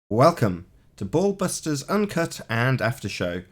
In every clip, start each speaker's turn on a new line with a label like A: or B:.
A: Welcome to BALLBUSTERS Uncut and After Show.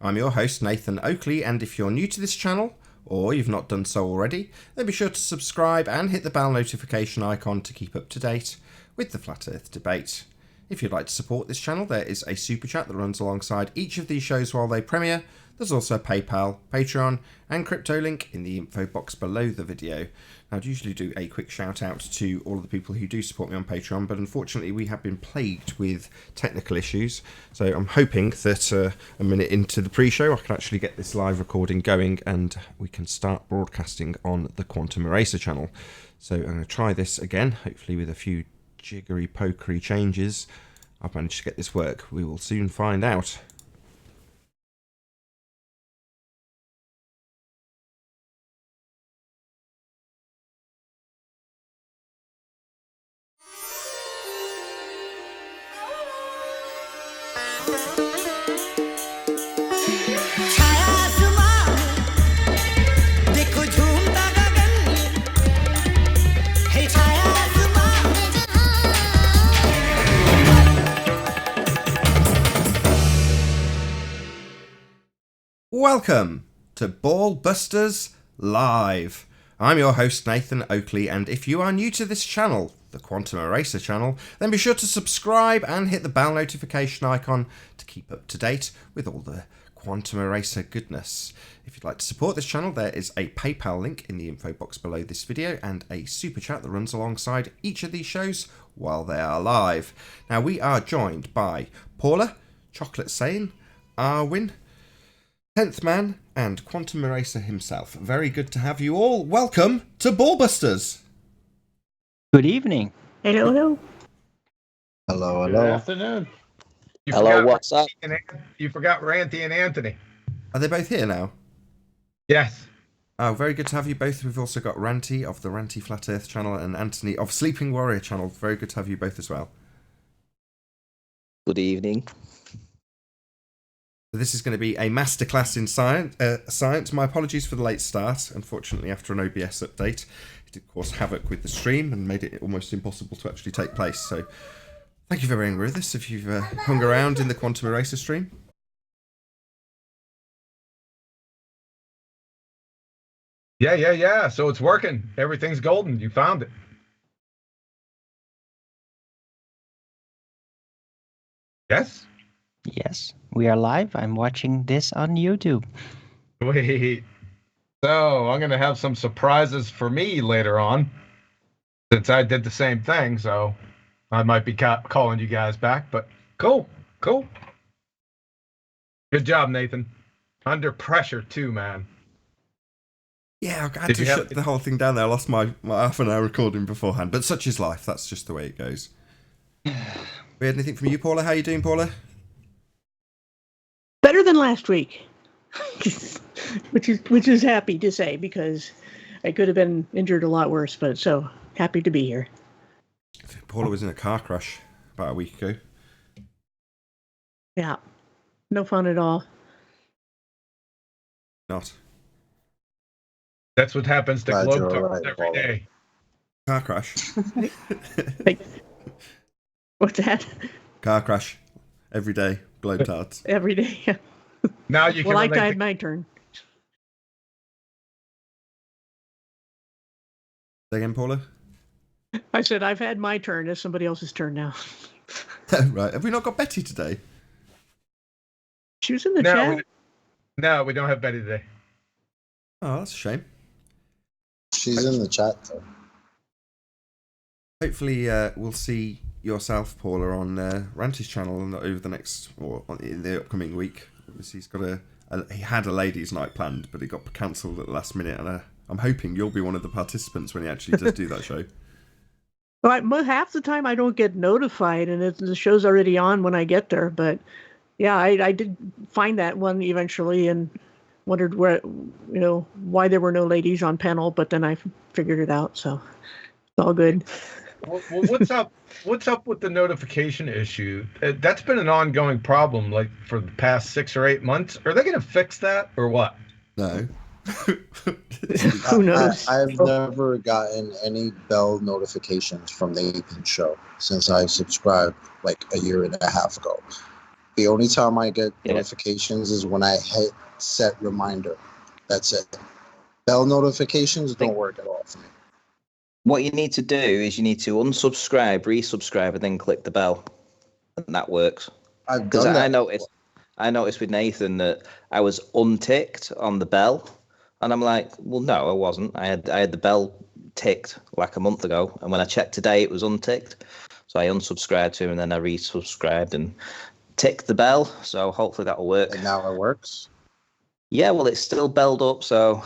A: I'm your host Nathan Oakley, and if you're new to this channel, or you've not done so already, then be sure to subscribe and hit the bell notification icon to keep up to date with the Flat Earth debate. If you'd like to support this channel, there is a super chat that runs alongside each of these shows while they premiere. There's also PayPal, Patreon and crypto link in the info box below the video. Now, I'd usually do a quick shout out to all of the people who do support me on Patreon, but unfortunately we have been plagued with technical issues. So I'm hoping that a minute into the pre-show I can actually get this live recording going and we can start broadcasting on the Quantum Eraser channel. So I'm going to try this again, hopefully with a few jiggery pokery changes. I've managed to get this work. We will soon find out. Welcome to BALLBUSTERS Live. I'm your host Nathan Oakley, and if you are new to this channel, the Quantum Eraser channel, then be sure to subscribe and hit the bell notification icon to keep up to date with all the Quantum Eraser goodness. If you'd like to support this channel, there is a PayPal link in the info box below this video and a super chat that runs alongside each of these shows while they are live. Now, we are joined by Paula, Chocolate Sane, Arwin, 10th Man, and Quantum Eraser himself. Very good to have you all. Welcome to BALLBUSTERS.
B: Good evening.
C: Hello, hello.
D: Hello, hello.
E: Good afternoon.
D: Hello, what's up?
E: You forgot Ranty and Anthony.
A: Are they both here now?
E: Yes.
A: Oh, very good to have you both. We've also got Ranty of the Ranty Flat Earth channel and Anthony of Sleeping Warrior channel. Very good to have you both as well.
D: Good evening.
A: This is going to be a masterclass in science. My apologies for the late start. Unfortunately, after an OBS update, it did cause havoc with the stream and made it almost impossible to actually take place. So thank you for bearing with us if you've hung around in the Quantum Eraser stream.
E: Yeah. So it's working. Everything's golden. You found it. Yes?
B: Yes, we are live. I'm watching this on YouTube.
E: Wait. So I'm going to have some surprises for me later on, since I did the same thing. So I might be calling you guys back, but cool. Good job, Nathan. Under pressure too, man.
A: Yeah, I had to shut the whole thing down there. I lost my half an hour recording beforehand, but such is life. That's just the way it goes. We had anything from you, Paula? How you doing, Paula?
C: Better than last week, which is happy to say because I could have been injured a lot worse, but so happy to be here.
A: Paula was in a car crash about a week ago.
C: Yeah, no fun at all.
A: Not.
E: That's what happens to
D: Glad you're
E: Globetrotters
D: all right,
E: every
D: Paula.
E: day.
A: Car crash.
C: Like, what's that?
A: Car crash. Every day. Globetrotters.
C: Every day. Yeah.
E: Now you can
C: Well, I
E: relate
C: died
E: to-
C: my turn.
A: Say again, Paula?
C: I said I've had my turn. It's somebody else's turn now.
A: Right. Have we not got Betty today?
C: She was in the
E: No,
C: chat.
E: No, we don't have Betty today.
A: Oh, that's a shame.
D: She's in the chat, though.
A: Hopefully, we'll see yourself, Paula, on Ranty's channel over the next, or in the upcoming week. Obviously, he's got he had a ladies' night planned, but it got cancelled at the last minute, and I'm hoping you'll be one of the participants when he actually does do that show.
C: Well, half the time I don't get notified, and the show's already on when I get there. But yeah, I did find that one eventually, and wondered why there were no ladies on panel. But then I figured it out, so it's all good.
E: Well, what's up? What's up with the notification issue? That's been an ongoing problem, like for the past 6 or 8 months. Are they going to fix that, or what?
A: No.
C: Who knows?
D: I've never gotten any bell notifications from the Nathan show since I subscribed like a year and a half ago. The only time I get notifications is when I hit set reminder. That's it. Bell notifications don't work at all for me. What you need to do is you need to unsubscribe, resubscribe, and then click the bell, and that works.
A: I've
D: Because I noticed with Nathan that I was unticked on the bell, and I'm like, well, no, I wasn't. I had the bell ticked like a month ago, and when I checked today, it was unticked. So I unsubscribed to him, and then I resubscribed and ticked the bell. So hopefully that'll work. And now it works?
E: Yeah, well, it's still belled up, so...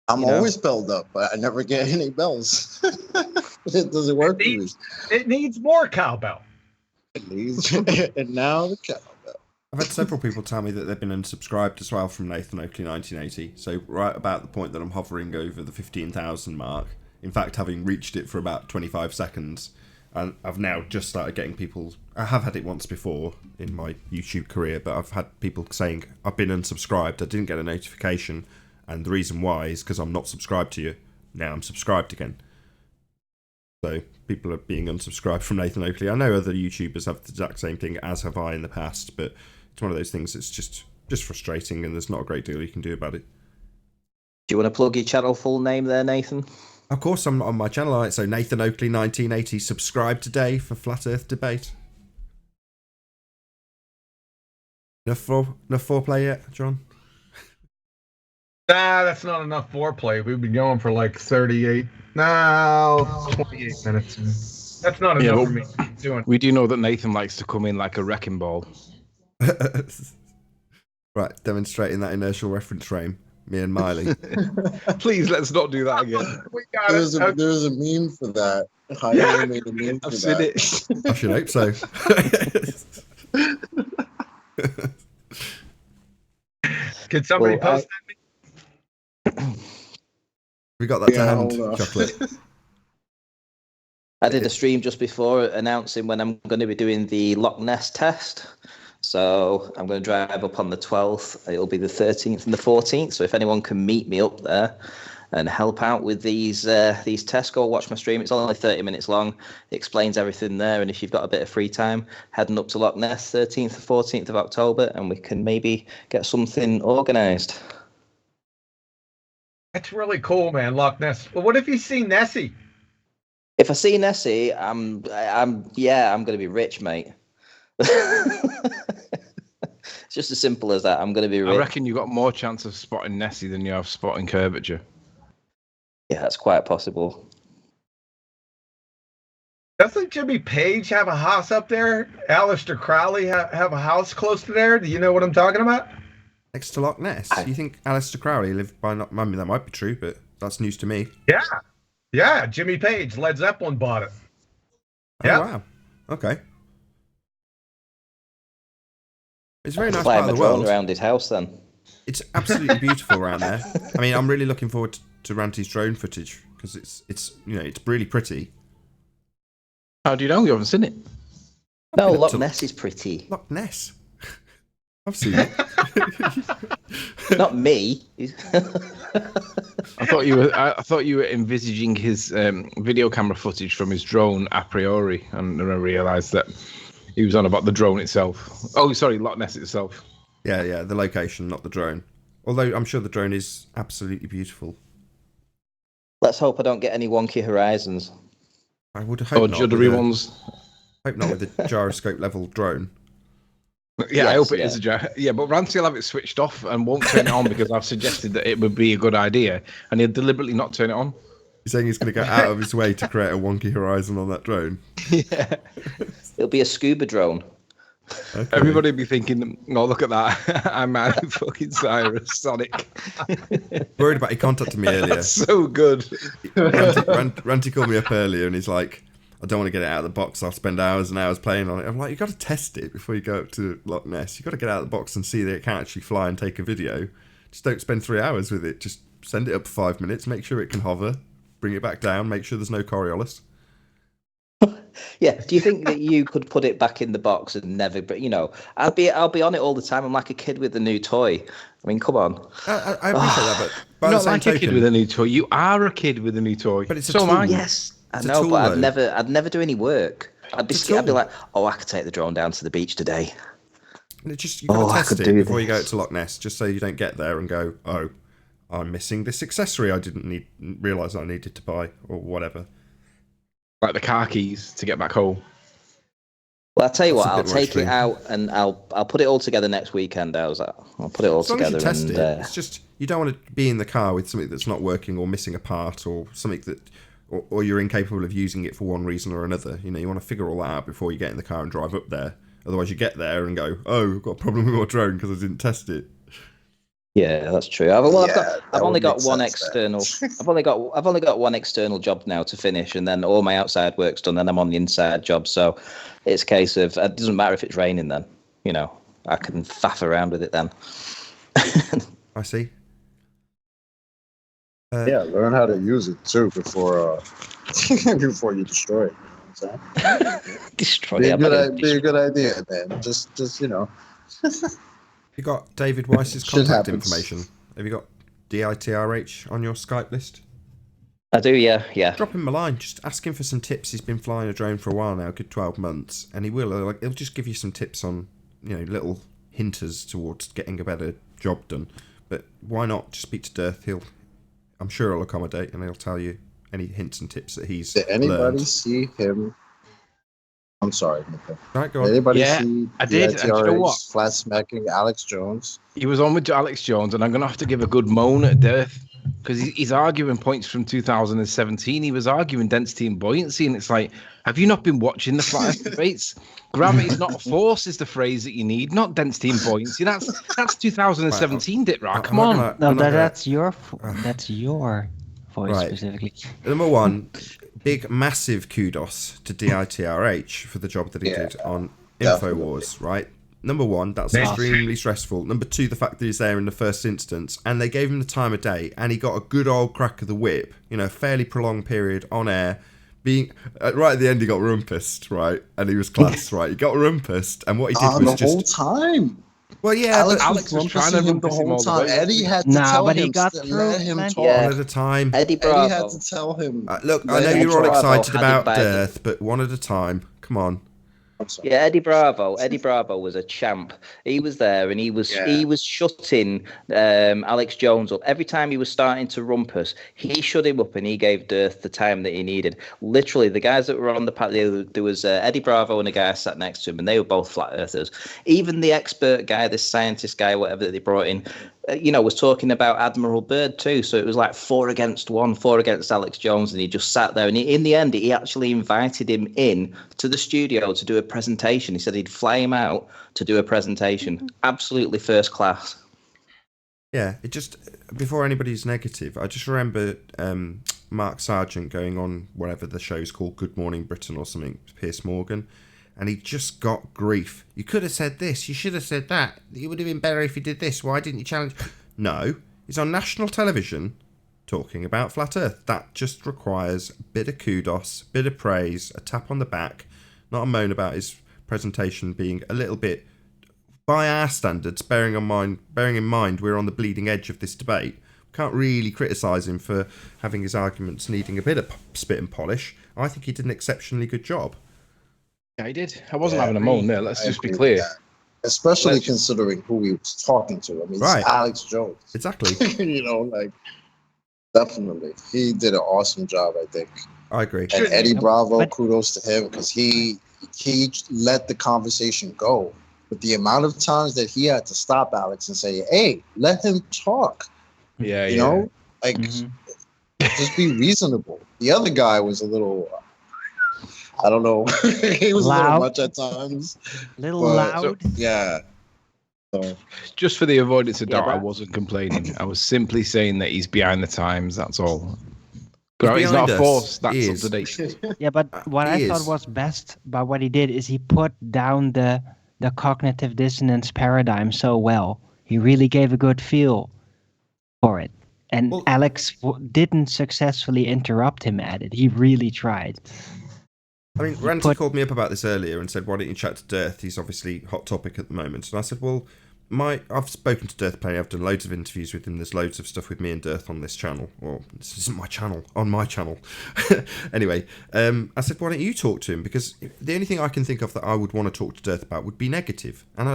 D: I'm always belled up, but I never get any bells. It doesn't work for me.
E: It needs more cowbell.
D: It needs, and now the cowbell.
A: I've had several people tell me that they've been unsubscribed as well from Nathan Oakley 1980. So right about the point that I'm hovering over the 15,000 mark. In fact, having reached it for about 25 seconds, and I've now just started getting people. I have had it once before in my YouTube career, but I've had people saying I've been unsubscribed. I didn't get a notification, and the reason why is because I'm not subscribed to you. Now I'm subscribed again. So people are being unsubscribed from Nathan Oakley. I know other YouTubers have the exact same thing, as have I in the past, but it's one of those things that's just frustrating, and there's not a great deal you can do about it.
D: Do you want to plug your channel full name there, Nathan?
A: Of course, I'm on my channel, so Nathan Oakley 1980. Subscribe today for Flat Earth Debate. Enough foreplay yet, John?
E: Nah, that's not enough foreplay. We've been going for like 28, 28 minutes. That's not enough for me to keep doing.
F: We do know that Nathan likes to come in like a wrecking ball.
A: Right, demonstrating that inertial reference frame. Me and Miley.
F: Please, let's not do that again.
E: We got
D: There's
E: it.
D: a meme for that. I made a meme for
F: I've seen it.
A: I should hope so.
E: Can somebody post
A: We got that to
D: Yeah,
A: hand,
D: hold on.
A: Chocolate.
D: I did a stream just before announcing when I'm going to be doing the Loch Ness test. So I'm going to drive up on the 12th. It'll be the 13th and the 14th. So if anyone can meet me up there and help out with these tests, go watch my stream. It's only 30 minutes long. It explains everything there. And if you've got a bit of free time, heading up to Loch Ness 13th or 14th of October, and we can maybe get something organised.
E: That's really cool, man. Loch Ness. Well, what if you see Nessie?
D: If I see Nessie, I'm going to be rich, mate. It's just as simple as that. I'm going to be rich.
F: I reckon you got more chance of spotting Nessie than you have spotting curvature.
D: Yeah, that's quite possible.
E: Doesn't Jimmy Page have a house up there? Aleister Crowley have a house close to there? Do you know what I'm talking about?
A: Next to Loch Ness. You think Aleister Crowley lived by... I mean, that might be true, but that's news to me.
E: Yeah. Yeah, Jimmy Page, Led Zeppelin bought it.
A: Oh,
E: Yeah.
A: wow. Okay. It's a very nice
D: Fly
A: part
D: my
A: of the
D: drone
A: world.
D: around his house then.
A: It's absolutely beautiful around there. I mean, I'm really looking forward to Ranty's drone footage because it's really pretty.
F: How do you know? You haven't seen it.
D: No,
A: been up
D: Loch
A: to-
D: Ness is pretty.
A: Loch Ness. I've seen it.
D: Not me.
F: I thought you were envisaging his video camera footage from his drone a priori, and then I realised that he was on about the drone itself. Oh, sorry, Loch Ness itself.
A: Yeah, the location, not the drone. Although I'm sure the drone is absolutely beautiful.
D: Let's hope I don't get any wonky horizons.
A: I would hope
F: Or
A: not.
F: juddery
A: with a-
F: ones.
A: Hope not with a gyroscope level drone.
F: Yeah, I
D: Yes,
F: hope it is a jar. Yeah, but Ranty will have it switched off and won't turn it on because I've suggested that it would be a good idea, and he'll deliberately not turn it on.
A: You're saying he's going to go out of his way to create a wonky horizon on that drone?
F: Yeah.
D: It'll be a scuba drone.
A: Okay.
F: Everybody will be thinking, "Oh, look at that! I'm Miley fucking Cyrus, Sonic."
A: Worried about he contacted me earlier.
F: That's so good.
A: Ranty called me up earlier and he's like, I don't want to get it out of the box. I'll spend hours and hours playing on it. I'm like, you got to test it before you go up to Loch Ness. You got to get out of the box and see that it can actually fly and take a video. Just don't spend 3 hours with it. Just send it up for 5 minutes. Make sure it can hover. Bring it back down. Make sure there's no Coriolis.
D: Yeah. Do you think that you could put it back in the box and never? But I'll be on it all the time. I'm like a kid with a new toy. I mean, come on.
A: I appreciate that, but by
F: Not
A: the same
F: like
A: token,
F: a kid with a new toy. You are a kid with a new toy.
A: But it's a
F: so am I.
A: tool.
D: Yes, I
A: It's a
D: know,
A: tool,
D: but
A: though.
D: I'd never do any work. I'd be
A: It's a
D: scared. I'd be
A: tool.
D: like, oh, I could take the drone down to the beach today.
A: And you got to
D: I
A: test
D: could
A: it
D: do
A: before you go
D: this.
A: to Loch Ness, just so you don't get there and go, oh, I'm missing this accessory I didn't realise I needed to buy, or whatever.
F: Like the car keys to get back home.
D: Well, I'll tell you
A: That's
D: what.
A: a
D: I'll
A: bit more
D: take
A: extreme.
D: it out and I'll put it all together next weekend. How's that? I'll put it all
A: As long as
D: together
A: you test
D: and.
A: it, it's just you don't want to be in the car with something that's not working or missing a part or something that, or you're incapable of using it for one reason or another. You want to figure all that out before you get in the car and drive up there. Otherwise, you get there and go, "Oh, I've got a problem with my drone because I didn't test it."
D: Yeah, that's true. I've only got one external. I've only got one external job now to finish, and then all my outside work's done. Then I'm on the inside job, so it's a case of it doesn't matter if it's raining. Then I can faff around with it. Then
A: I see.
G: Yeah, learn how to use it too before before you destroy it. You know what I'm saying?
D: destroy
G: Be
D: it.
G: a good idea, man. Just
A: You got David Weiss's
G: Shit
A: contact
G: happens.
A: information. Have you got DITRH on your Skype list?
D: I do. Yeah.
A: Drop him a line. Just ask him for some tips. He's been flying a drone for a while now, a good 12 months, and he'll just give you some tips on little hinters towards getting a better job done. But why not just speak to Dirth? I'm sure he'll accommodate, and he'll tell you any hints and tips that he's
G: did anybody
A: learned.
G: see him? I'm sorry, Nathan.
A: Right, go
G: Did
A: on.
G: anybody
F: Yeah,
G: see
F: I did, and do you know
G: DITRH
F: what?
G: flat smacking Alex Jones?
F: He was on with Alex Jones, and I'm going to have to give a good moan at Dirth because he's arguing points from 2017. He was arguing density and buoyancy, and it's like, have you not been watching the flat Earth debates? Gravity's not a force is the phrase that you need, not density and buoyancy. That's 2017, Dit Right? Come on.
B: No, that's your voice
A: Right.
B: specifically.
A: Number one, big, massive kudos to DITRH for the job that he did on
G: definitely.
A: InfoWars, right? Number one, that's
E: Yes.
A: extremely stressful. Number two, the fact that he's there in the first instance, and they gave him the time of day, and he got a good old crack of the whip, a fairly prolonged period on air. Being right at the end, he got rumpused, right? And he was class, right? He got rumpused, and what he did was
G: the whole
A: just...
G: time.
A: Well, yeah,
F: Alex was trying to
G: rumpusing him
F: rumpus him all the way.
G: Eddie had to
B: Nah,
G: tell
B: but he
G: him
B: got
G: to
B: through,
G: let him
B: man.
G: talk.
D: Yeah.
A: one at a time.
D: Eddie
G: Eddie had
D: Bravo.
G: to tell him.
A: Look, I know
G: Eddie
A: you're all
D: Bravo
A: excited
D: had
A: about
D: it bad.
A: Dearth, but one at a time. Come on.
G: I'm sorry.
D: Yeah, Eddie Bravo was a champ. He was there and he was shutting Alex Jones up. Every time he was starting to rumpus, he shut him up and he gave Dirth the time that he needed. Literally, the guys that were on the panel, there was Eddie Bravo and a guy sat next to him, and they were both flat earthers. Even the expert guy, this scientist guy, whatever that they brought in, was talking about Admiral Byrd too. So it was like 4 against Alex Jones, and he just sat there. And in the end, he actually invited him in to the studio to do a presentation. He said he'd fly him out to do a presentation. Absolutely first class.
A: Yeah, it just, before anybody's negative, I just remember Mark Sargent going on whatever the show's called, Good Morning Britain or something, Piers Morgan, and he just got grief. You could have said this, you should have said that. It would have been better if you did this. Why didn't you challenge? No, he's on national television talking about flat Earth. That just requires a bit of kudos, a bit of praise, a tap on the back, not a moan about his presentation being a little bit, by our standards, bearing in mind we're on the bleeding edge of this debate. We can't really criticise him for having his arguments needing a bit of spit and polish. I think he did an exceptionally good job.
F: Yeah, he did. I wasn't having a moan there. Let's just be clear.
G: Especially considering who he was talking to. I mean,
A: Right.
G: it's Alex Jones.
A: Exactly.
G: Definitely. He did an awesome job, I think.
A: I agree.
G: And Eddie Bravo,
B: But-
G: kudos to him because he let the conversation go. But the amount of times that he had to stop Alex and say, hey, let him talk.
F: Yeah,
G: You know? Like,
B: Mhm.
G: just be reasonable. The other guy was a little, I don't know. He was a
B: Loud.
G: little much at times.
B: Little
G: But-
B: loud.
G: Yeah. So,
F: Just for the avoidance of
D: Yeah,
F: doubt, I
D: but-
F: wasn't complaining. I was simply saying that he's behind the times. That's all. He's
A: behind
F: not a
A: us.
F: force. That's
A: He
F: up
A: is.
F: to date.
B: Yeah, but what I
A: he
B: thought
A: is.
B: was best about what he did is he put down the cognitive dissonance paradigm so well. He really gave a good feel for it. And
A: Well-
B: Alex didn't successfully interrupt him at it. He really tried.
A: I mean, Ranty called me up about this earlier and said, why don't you chat to Dirth? He's obviously hot topic at the moment. And I said, well, I've spoken to Dirth plenty. I've done loads of interviews with him. There's loads of stuff with me and Dirth on this channel. Well, this isn't my channel, on my channel. Anyway, I said, why don't you talk to him? Because the only thing I can think of that I would want to talk to Dirth about would be negative. And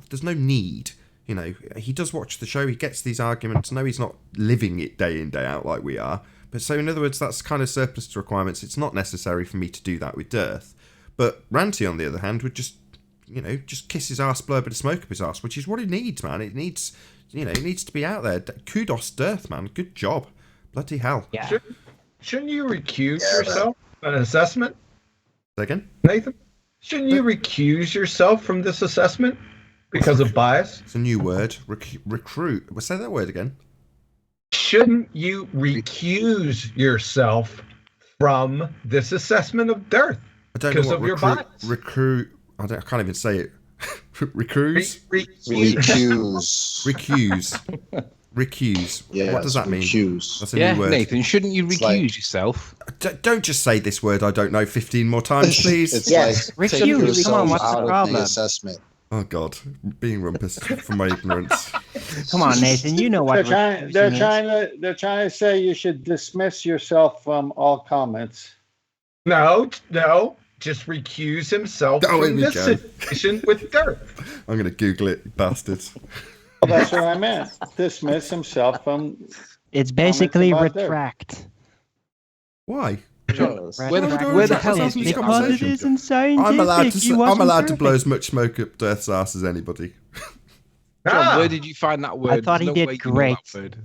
A: there's no need. You know, he does watch the show. He gets these arguments. No, he's not living it day in, day out like we are. But so, in other words, that's kind of surplus to requirements. It's not necessary for me to do that with Dirth. But Ranty, on the other hand, would just kiss his arse, blow a bit of smoke up his arse, which is what it needs, man. It needs to be out there. Kudos, Dirth, man. Good job. Bloody hell.
B: Yeah.
E: Shouldn't you recuse yourself from an assessment?
A: Say again?
E: Nathan? Shouldn't you recuse yourself from this assessment because of bias?
A: It's a new word. Recruit. Well, say that word again.
E: Shouldn't you recuse yourself from this assessment of Dirth?
A: I don't
E: because
A: know what
E: of your bias.
A: Recruit. I can't even say it. Recuse. Recuse.
G: Yeah,
A: what does that mean?
G: Recuse.
A: That's a new word.
F: Nathan, shouldn't you recuse yourself?
A: Don't just say this word I don't know 15 more times, please.
G: It's
D: Yes.
G: like
B: Recuse,
G: take
B: come
G: yourself
B: on, what's the
G: out of
B: problem?
G: the assessment.
A: Oh, God. Being rumpus from my ignorance.
B: Come on, Nathan. You know what
H: They're
B: recusing
H: trying to say you should dismiss yourself from all comments.
E: No. Just recuse himself from this situation with Dirth.
A: I'm going to Google it, bastards.
H: Well, that's what I meant. Dismiss himself from.
B: It's basically
H: Comments about
B: retract.
A: Why?
F: Where the hell is
A: this
F: the
B: Because it
A: conversation?
B: isn't scientific.
A: I'm allowed to blow as much smoke up Dirth's ass as anybody.
F: John, where did you find that word?
B: I thought he
F: There's
B: did
F: way you know
B: great.
F: that word.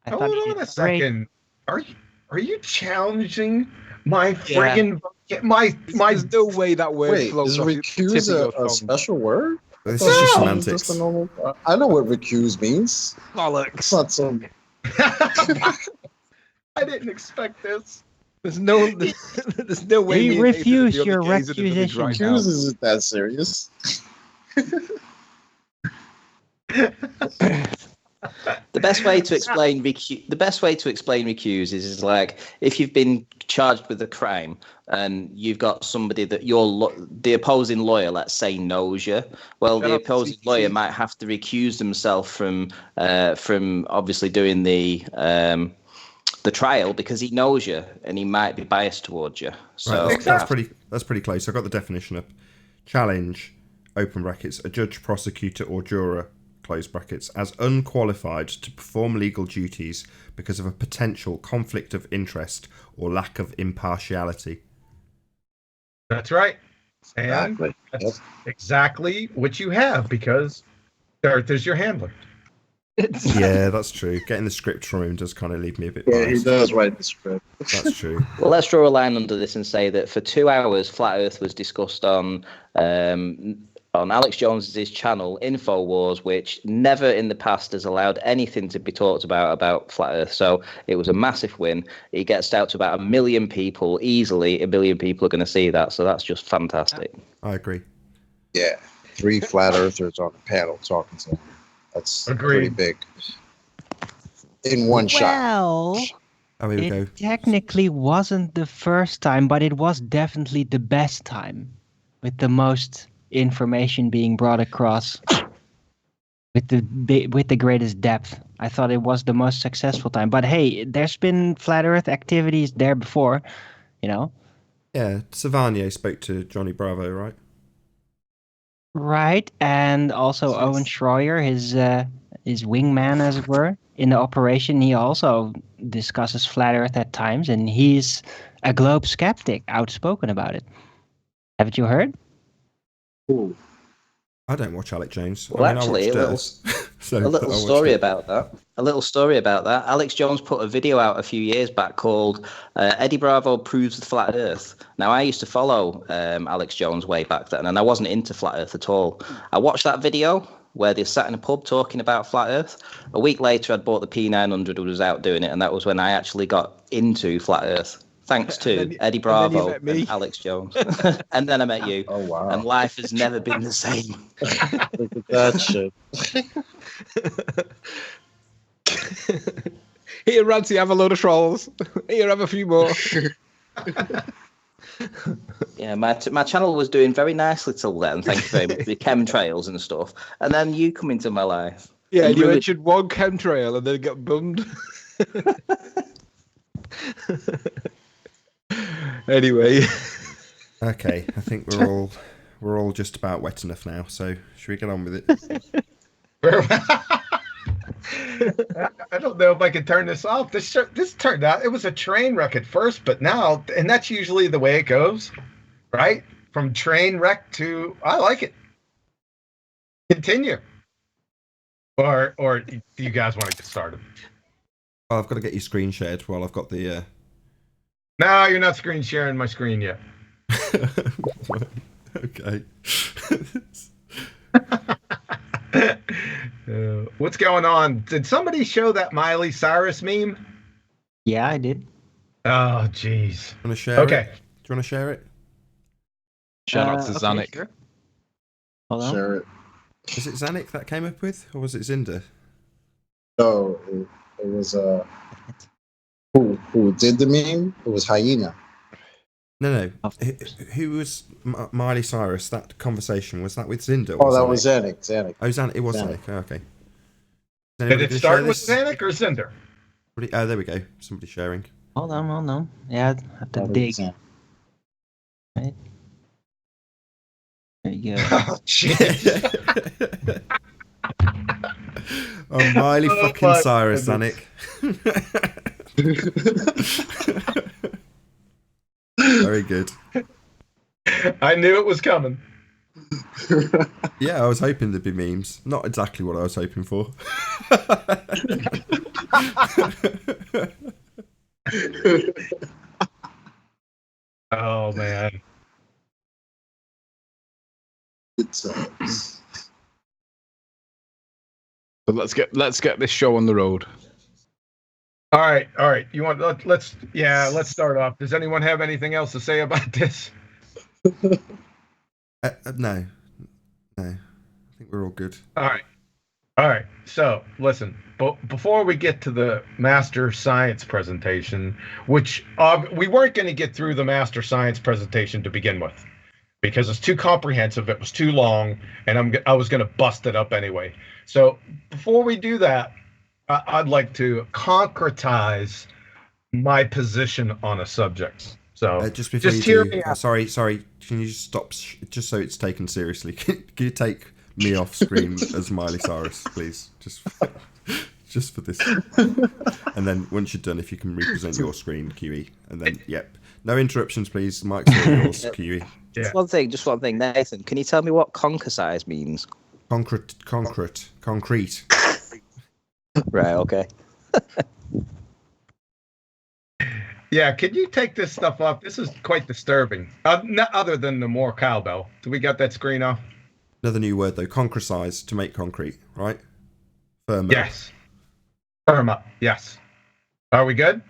B: I thought
E: Hold
B: he
E: on
B: did
E: a
B: great.
E: second. Are you challenging my friggin' my
F: There's no way that word
G: Wait,
F: flows
G: is
F: off the tip
G: recuse
F: of your
G: a
F: tongue.
G: special word?
A: This is just
G: No,
A: semantics.
G: just a normal, I know what recuse means. It's
F: Bollocks.
G: not some.
E: I didn't expect this.
F: There's no way.
B: We
F: me and Nathan
B: refuse
F: are the
B: your
F: only gays in the village
B: recusation.
F: right now.
G: Recuse isn't that serious.
D: The best way to explain recuse is like if you've been charged with a crime and you've got somebody that the opposing lawyer, let's say, knows you. Well, the opposing lawyer might have to recuse themselves from obviously doing the trial because he knows you and he might be biased towards you. So
A: Right, that's pretty close. I got the definition up. Challenge, open brackets, a judge, prosecutor, or juror, close brackets, as unqualified to perform legal duties because of a potential conflict of interest or lack of impartiality.
E: That's right. And
G: Exactly.
E: that's exactly what you have because Dirth is your handler.
A: Yeah, that's true. Getting the script from him does kind of leave me a bit
G: Yeah, he
A: biased.
G: does write the script.
A: That's true.
D: Well, let's draw a line under this and say that for 2 hours, Flat Earth was discussed on Alex Jones's channel, InfoWars, which never in the past has allowed anything to be talked about Flat Earth. So it was a massive win. It gets out to about 1 million people. Easily, 1 million people are going to see that. So that's just fantastic.
A: I agree.
G: Yeah, 3 flat earthers on the panel talking to him. That's pretty big. In one shot.
B: Well,
A: Oh, here we go.
B: it technically wasn't the first time, but it was definitely the best time, with the most information being brought across, with the greatest depth. I thought it was the most successful time. But hey, there's been flat Earth activities there before, you know.
A: Yeah, Savanier spoke to Johnny Bravo, right?
B: Right, and also Owen Schroyer, his wingman, as it were, in the operation. He also discusses flat Earth at times, and he's a globe skeptic, outspoken about it. Haven't you heard?
G: Ooh.
A: I don't watch Alex Jones.
D: Well,
A: I mean,
D: actually,
A: I watch Dirth, so
D: A little
A: I watched
D: story
A: it.
D: about that. Alex Jones put a video out a few years back called Eddie Bravo Proves the Flat Earth. Now, I used to follow Alex Jones way back then, and I wasn't into Flat Earth at all. I watched that video where they sat in a pub talking about Flat Earth. A week later, I'd bought the P900 and was out doing it, and that was when I actually got into Flat Earth. Thanks to Eddie Bravo and Alex Jones. And then I met you.
G: Oh, wow.
D: And life has never been the same.
G: Look at that shit.
F: Here, Ranty, have a load of trolls. Here, have a few more.
D: Yeah, my channel was doing very nicely till then. Thank you very much. The chemtrails and stuff, and then you come into my life.
F: Yeah,
D: And
F: you
D: really-
F: mentioned one chemtrail and then got bummed. Anyway.
A: Okay, I think we're all just about wet enough now. So should we get on with it?
E: I don't know if I can turn this off. This turned out, it was a train wreck at first, but now, and that's usually the way it goes, right? From train wreck to, I like it. Continue. Or do you guys want to get started?
A: Well, I've got to get you screen shared while I've got the.
E: No, you're not screen sharing my screen yet.
A: Okay.
E: What's going on? Did somebody show that Miley Cyrus meme?
B: Yeah, I did.
E: Oh, jeez.
A: Want to share
E: Okay.
A: it? Do you want to share it?
F: Shout out to
B: Okay,
F: Zanuck.
B: sure. Hold on.
G: Share it.
A: Was it Zanuck that came up with, or was it Zinda?
G: No, it was who did the meme? It was Hyena.
A: No.
B: Of
A: Who was Miley Cyrus? That conversation, was that with Zinda? Or
G: Oh, that
A: Zanuck?
G: was Zanuck.
A: Oh, Zanuck. It was
G: Zanuck.
A: Zanuck. Oh, okay.
E: Did it start with Zanuck or Cinder?
A: Oh, there we go. Somebody sharing.
B: Hold on. Yeah, I have to
G: That was
B: dig.
G: Zanuck.
B: Right. There you go.
E: Oh, jeez.
A: Oh, Miley
E: Oh,
A: fucking
E: my
A: Cyrus,
E: goodness.
A: Zanuck. Very good.
E: I knew it was coming.
A: Yeah, I was hoping there'd be memes. Not exactly what I was hoping for.
E: Oh, man.
G: It's
F: But let's get this show on the road.
E: All right. You want let's start off. Does anyone have anything else to say about this?
A: No. I think we're all good.
E: All right. So listen, before we get to the Master Science presentation, which we weren't going to get through the Master Science presentation to begin with, because it's too comprehensive, it was too long, and I was going to bust it up anyway. So before we do that, I'd like to concretize my position on a subject. So
A: Just before
E: just
A: you
E: hear
A: do,
E: me out.
A: sorry. Can you just stop? Just so it's taken seriously. Can you take me off screen as Miley Cyrus, please? Just for this. And then once you're done, if you can represent your screen, QE, and then no interruptions, please. Mike's all yours, QE.
E: Yeah.
D: Just one thing, Nathan. Can you tell me what concretize means?
A: Concrete.
D: Right. Okay.
E: Yeah, could you take this stuff off? This is quite disturbing. Other than the more cowbell. Do we got that screen off?
A: Another new word though, concretize, to make concrete, right? Firm up.
E: Yes. Firm up. Yes. Are we good?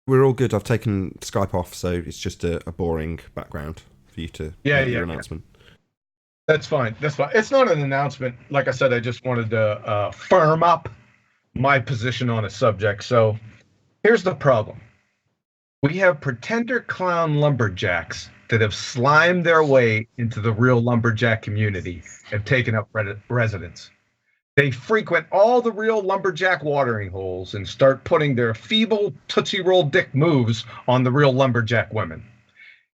A: We're all good. I've taken Skype off, so it's just a boring background for you to make your announcement.
E: That's fine. It's not an announcement. Like I said, I just wanted to firm up my position on a subject. So here's the problem. We have pretender clown lumberjacks that have slimed their way into the real lumberjack community and taken up residence. They frequent all the real lumberjack watering holes and start putting their feeble Tootsie Roll dick moves on the real lumberjack women.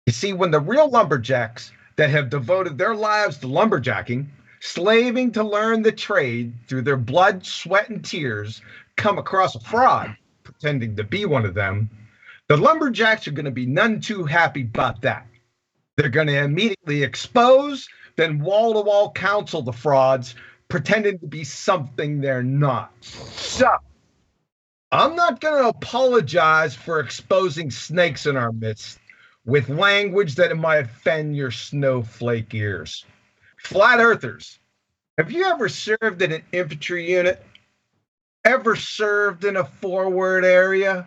E: You see, when the real lumberjacks that have devoted their lives to lumberjacking, slaving to learn the trade through their blood, sweat, and tears, come across a fraud pretending to be one of them, the lumberjacks are going to be none too happy about that. They're going to immediately expose, then wall-to-wall counsel the frauds, pretending to be something they're not. So, I'm not going to apologize for exposing snakes in our midst with language that might offend your snowflake ears. Flat earthers, have you ever served in an infantry unit? Ever served in a forward area?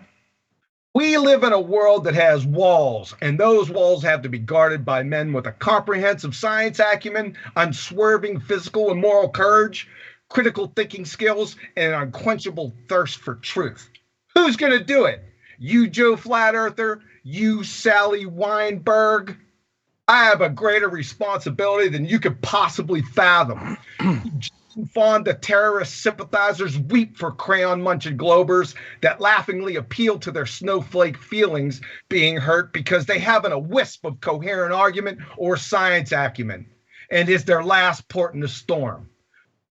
E: We live in a world that has walls, and those walls have to be guarded by men with a comprehensive science acumen, unswerving physical and moral courage, critical thinking skills, and an unquenchable thirst for truth. Who's going to do it? You, Joe Flat Earther? you, Sally Weinberg. I have a greater responsibility than you could possibly fathom. Fonda terrorist sympathizers weep for crayon-munching globers that laughingly appeal to their snowflake feelings being hurt because they haven't a wisp of coherent argument or science acumen, and is their last port in the storm.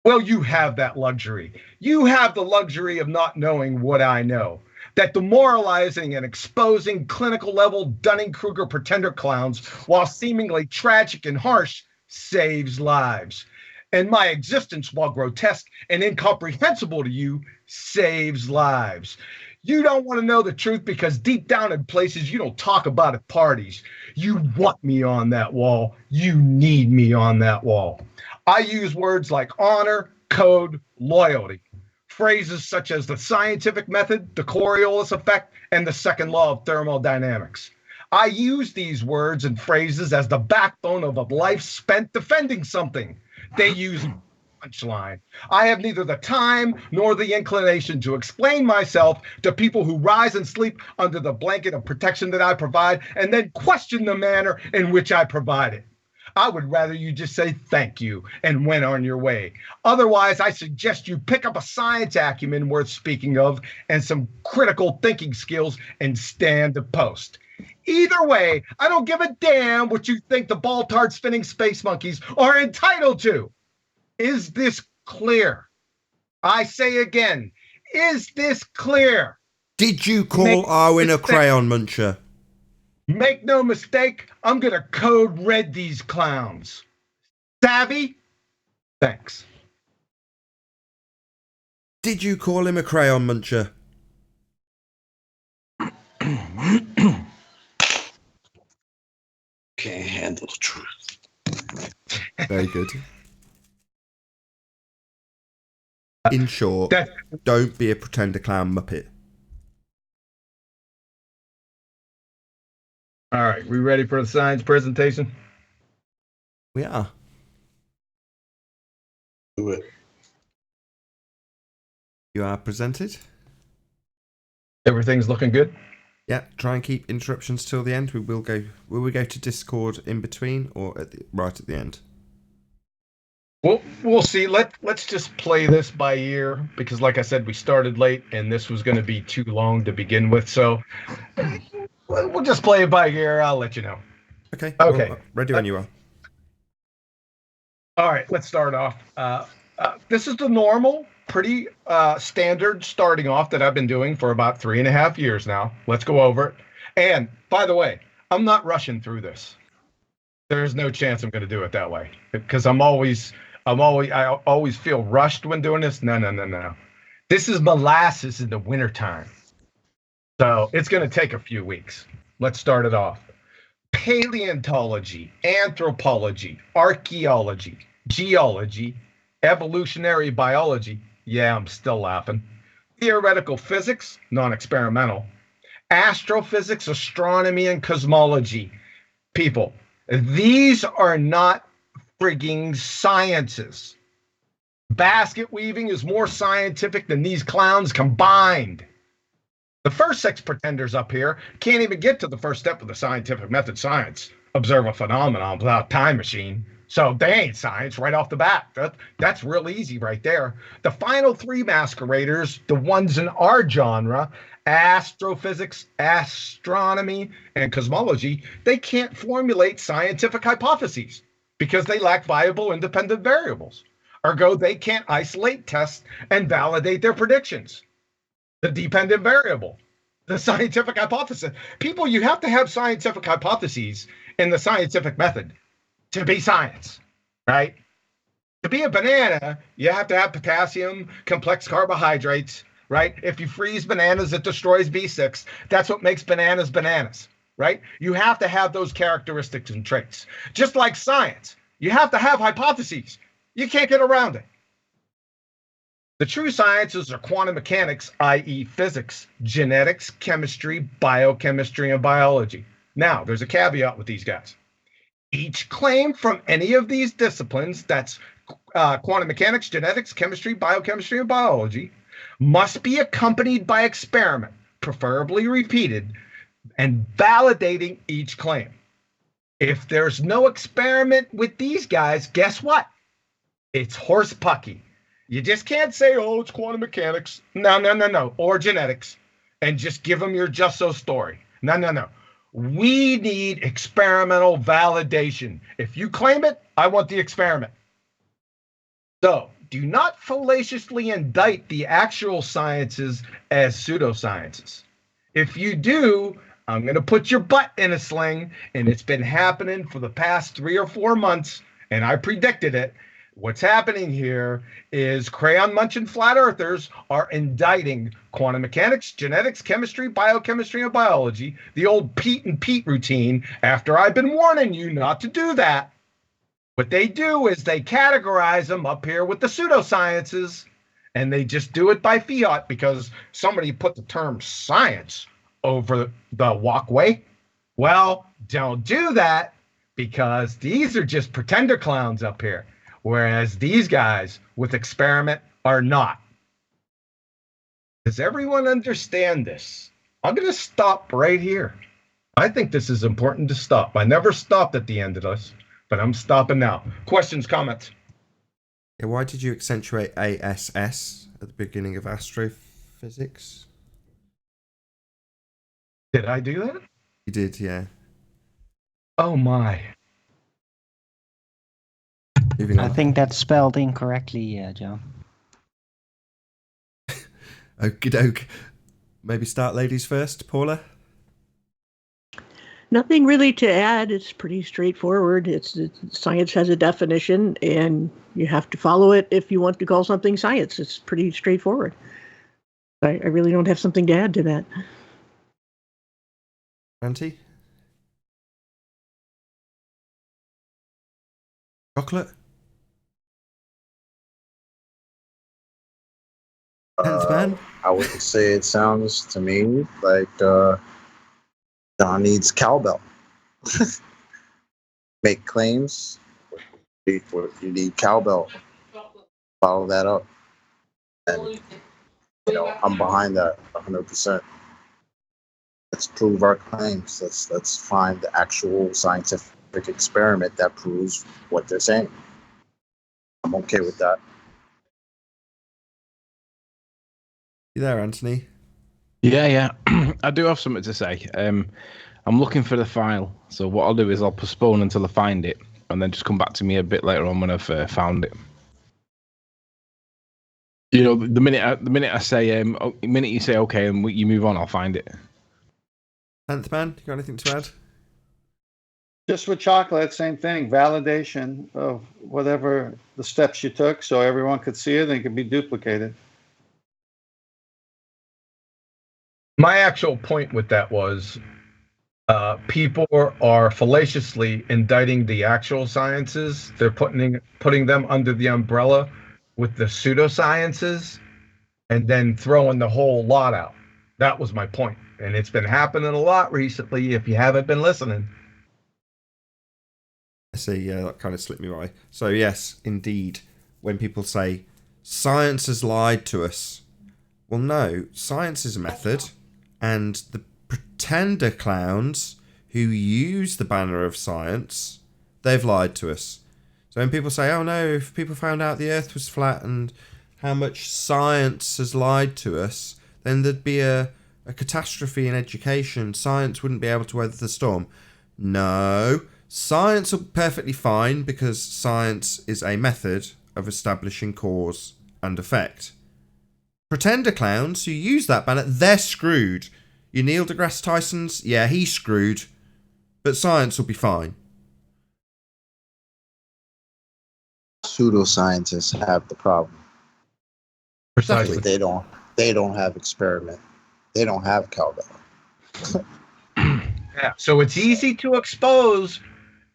E: Well, you have that luxury. You have the luxury of not knowing what I know. That demoralizing and exposing clinical-level Dunning-Kruger pretender clowns, while seemingly tragic and harsh, saves lives. And my existence, while grotesque and incomprehensible to you, saves lives. You don't want to know the truth because deep down in places you don't talk about at parties. You want me on that wall. You need me on that wall. I use words like honor, code, loyalty. Phrases such as the scientific method, the Coriolis effect, and the second law of thermodynamics. I use these words and phrases as the backbone of a life spent defending something. They use punchline. I have neither the time nor the inclination to explain myself to people who rise and sleep under the blanket of protection that I provide and then question the manner in which I provide it. I would rather you just say thank you and went on your way. Otherwise, I suggest you pick up a science acumen worth speaking of and some critical thinking skills and stand to post. Either way, I don't give a damn what you think the ball-tard spinning space monkeys are entitled to. Is this clear? I say again, is this clear?
A: Did you call Arwen a crayon muncher?
E: Make no mistake, I'm going to code red these clowns. Savvy? Thanks.
A: Did you call him a crayon muncher?
G: Can't handle the truth.
A: Very good. In short, don't be a pretender clown muppet.
E: All right, we ready for the science presentation?
A: We are.
G: Do it.
A: You are presented.
E: Everything's looking good?
A: Yeah, try and keep interruptions till the end. Will we go to Discord in between or right at the end?
E: Well, we'll see. Let's just play this by ear because, like I said, we started late and this was going to be too long to begin with. So we'll just play it by ear. I'll let you know.
A: Okay.
E: Okay.
A: Well, ready when you are.
E: All right. Let's start off. This is the normal, pretty standard starting off that I've been doing for about 3.5 years now. Let's go over it. And by the way, I'm not rushing through this. There's no chance I'm going to do it that way because I always feel rushed when doing this. No. This is molasses in the wintertime. So it's going to take a few weeks. Let's start it off. Paleontology, anthropology, archaeology, geology, evolutionary biology. Yeah, I'm still laughing. Theoretical physics, non-experimental. Astrophysics, astronomy, and cosmology. People, these are not frigging sciences. Basket weaving is more scientific than these clowns combined. The first 6 pretenders up here can't even get to the first step of the scientific method science. Observe a phenomenon without a time machine. So they ain't science right off the bat. That's real easy right there. The final 3 masqueraders, the ones in our genre, astrophysics, astronomy, and cosmology, they can't formulate scientific hypotheses because they lack viable independent variables. Ergo, they can't isolate, test, and validate their predictions. The dependent variable, the scientific hypothesis. People, you have to have scientific hypotheses in the scientific method to be science, right? To be a banana, you have to have potassium, complex carbohydrates, right? If you freeze bananas, it destroys B6. That's what makes bananas bananas, right? You have to have those characteristics and traits. Just like science, you have to have hypotheses. You can't get around it. The true sciences are quantum mechanics, i.e. physics, genetics, chemistry, biochemistry, and biology. Now, there's a caveat with these guys. Each claim from any of these disciplines, that's quantum mechanics, genetics, chemistry, biochemistry, and biology, must be accompanied by experiment, preferably repeated, and validating each claim. If there's no experiment with these guys, guess what? It's horse pucky. You just can't say, oh, it's quantum mechanics. No. Or genetics. And just give them your just so story. No. We need experimental validation. If you claim it, I want the experiment. So do not fallaciously indict the actual sciences as pseudosciences. If you do, I'm going to put your butt in a sling, and it's been happening for the past 3 or 4 months, and I predicted it. What's happening here is crayon munching flat earthers are indicting quantum mechanics, genetics, chemistry, biochemistry, and biology, the old Pete and Pete routine, after I've been warning you not to do that. What they do is they categorize them up here with the pseudosciences, and they just do it by fiat because somebody put the term science over the walkway. Well, don't do that, because these are just pretender clowns up here, whereas these guys with experiment are not. Does everyone understand this? I'm going to stop right here. I think this is important to stop. I never stopped at the end of this, but I'm stopping now. Questions, comments?
A: Yeah, why did you accentuate ASS at the beginning of astrophysics?
E: Did I do that?
A: You did, yeah.
E: Oh my.
A: Moving on.
B: I think that's spelled incorrectly, Joe.
A: Okie doke. Maybe start ladies first, Paula?
C: Nothing really to add. It's pretty straightforward. Science has a definition, and you have to follow it if you want to call something science. It's pretty straightforward. I really don't have something to add to that.
A: Auntie? Chocolate? 10th man?
G: I would say it sounds to me like John needs cowbell. Make claims. You need cowbell. Follow that up. And, I'm behind that 100%. Let's prove our claims. Let's find the actual scientific experiment that proves what they're saying. I'm okay with that.
A: You there, Anthony?
F: Yeah. I do have something to say. I'm looking for the file, so what I'll do is I'll postpone until I find it, and then just come back to me a bit later on when I've found it. The minute I say, the minute you say okay and you move on, I'll find it.
A: 10th man, you got anything to add?
H: Just with chocolate, same thing. Validation of whatever the steps you took, so everyone could see it and it could be duplicated.
E: My actual point with that was people are fallaciously indicting the actual sciences. They're putting them under the umbrella with the pseudosciences and then throwing the whole lot out. That was my point. And it's been happening a lot recently if you haven't been listening.
A: I see, yeah, that kind of slipped me by. So yes, indeed, when people say, science has lied to us. Well, no, science is a method, and the pretender clowns who use the banner of science, they've lied to us. So when people say, oh no, if people found out the earth was flat and how much science has lied to us, then there'd be a catastrophe in education. Science wouldn't be able to weather the storm. No, science will be perfectly fine because science is a method of establishing cause and effect. Pretender clowns who use that banner, they're screwed. Your Neil deGrasse Tyson's, yeah, he's screwed. But science will be fine.
G: Pseudoscientists have the problem.
E: Precisely.
G: They don't have experiment. They don't have cowbell.
E: Yeah. So it's easy to expose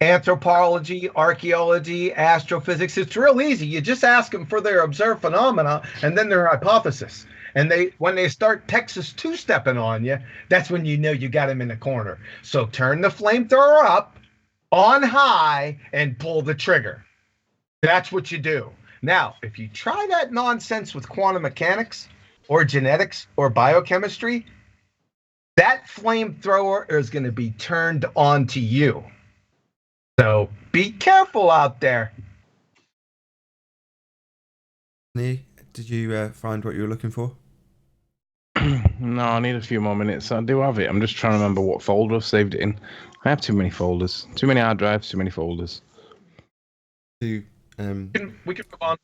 E: anthropology, archaeology, astrophysics. It's real easy. You just ask them for their observed phenomena and then their hypothesis. And when they start Texas two-stepping on you, that's when you know you got them in the corner. So turn the flamethrower up on high and pull the trigger. That's what you do. Now, if you try that nonsense with quantum mechanics or genetics or biochemistry, that flamethrower is going to be turned on to you. So be careful out there.
A: Did you find what you were looking for?
F: No, I need a few more minutes. I do have it. I'm just trying to remember what folder I've saved it in. I have too many folders. Too many hard drives, too many folders.
A: We
E: can move on.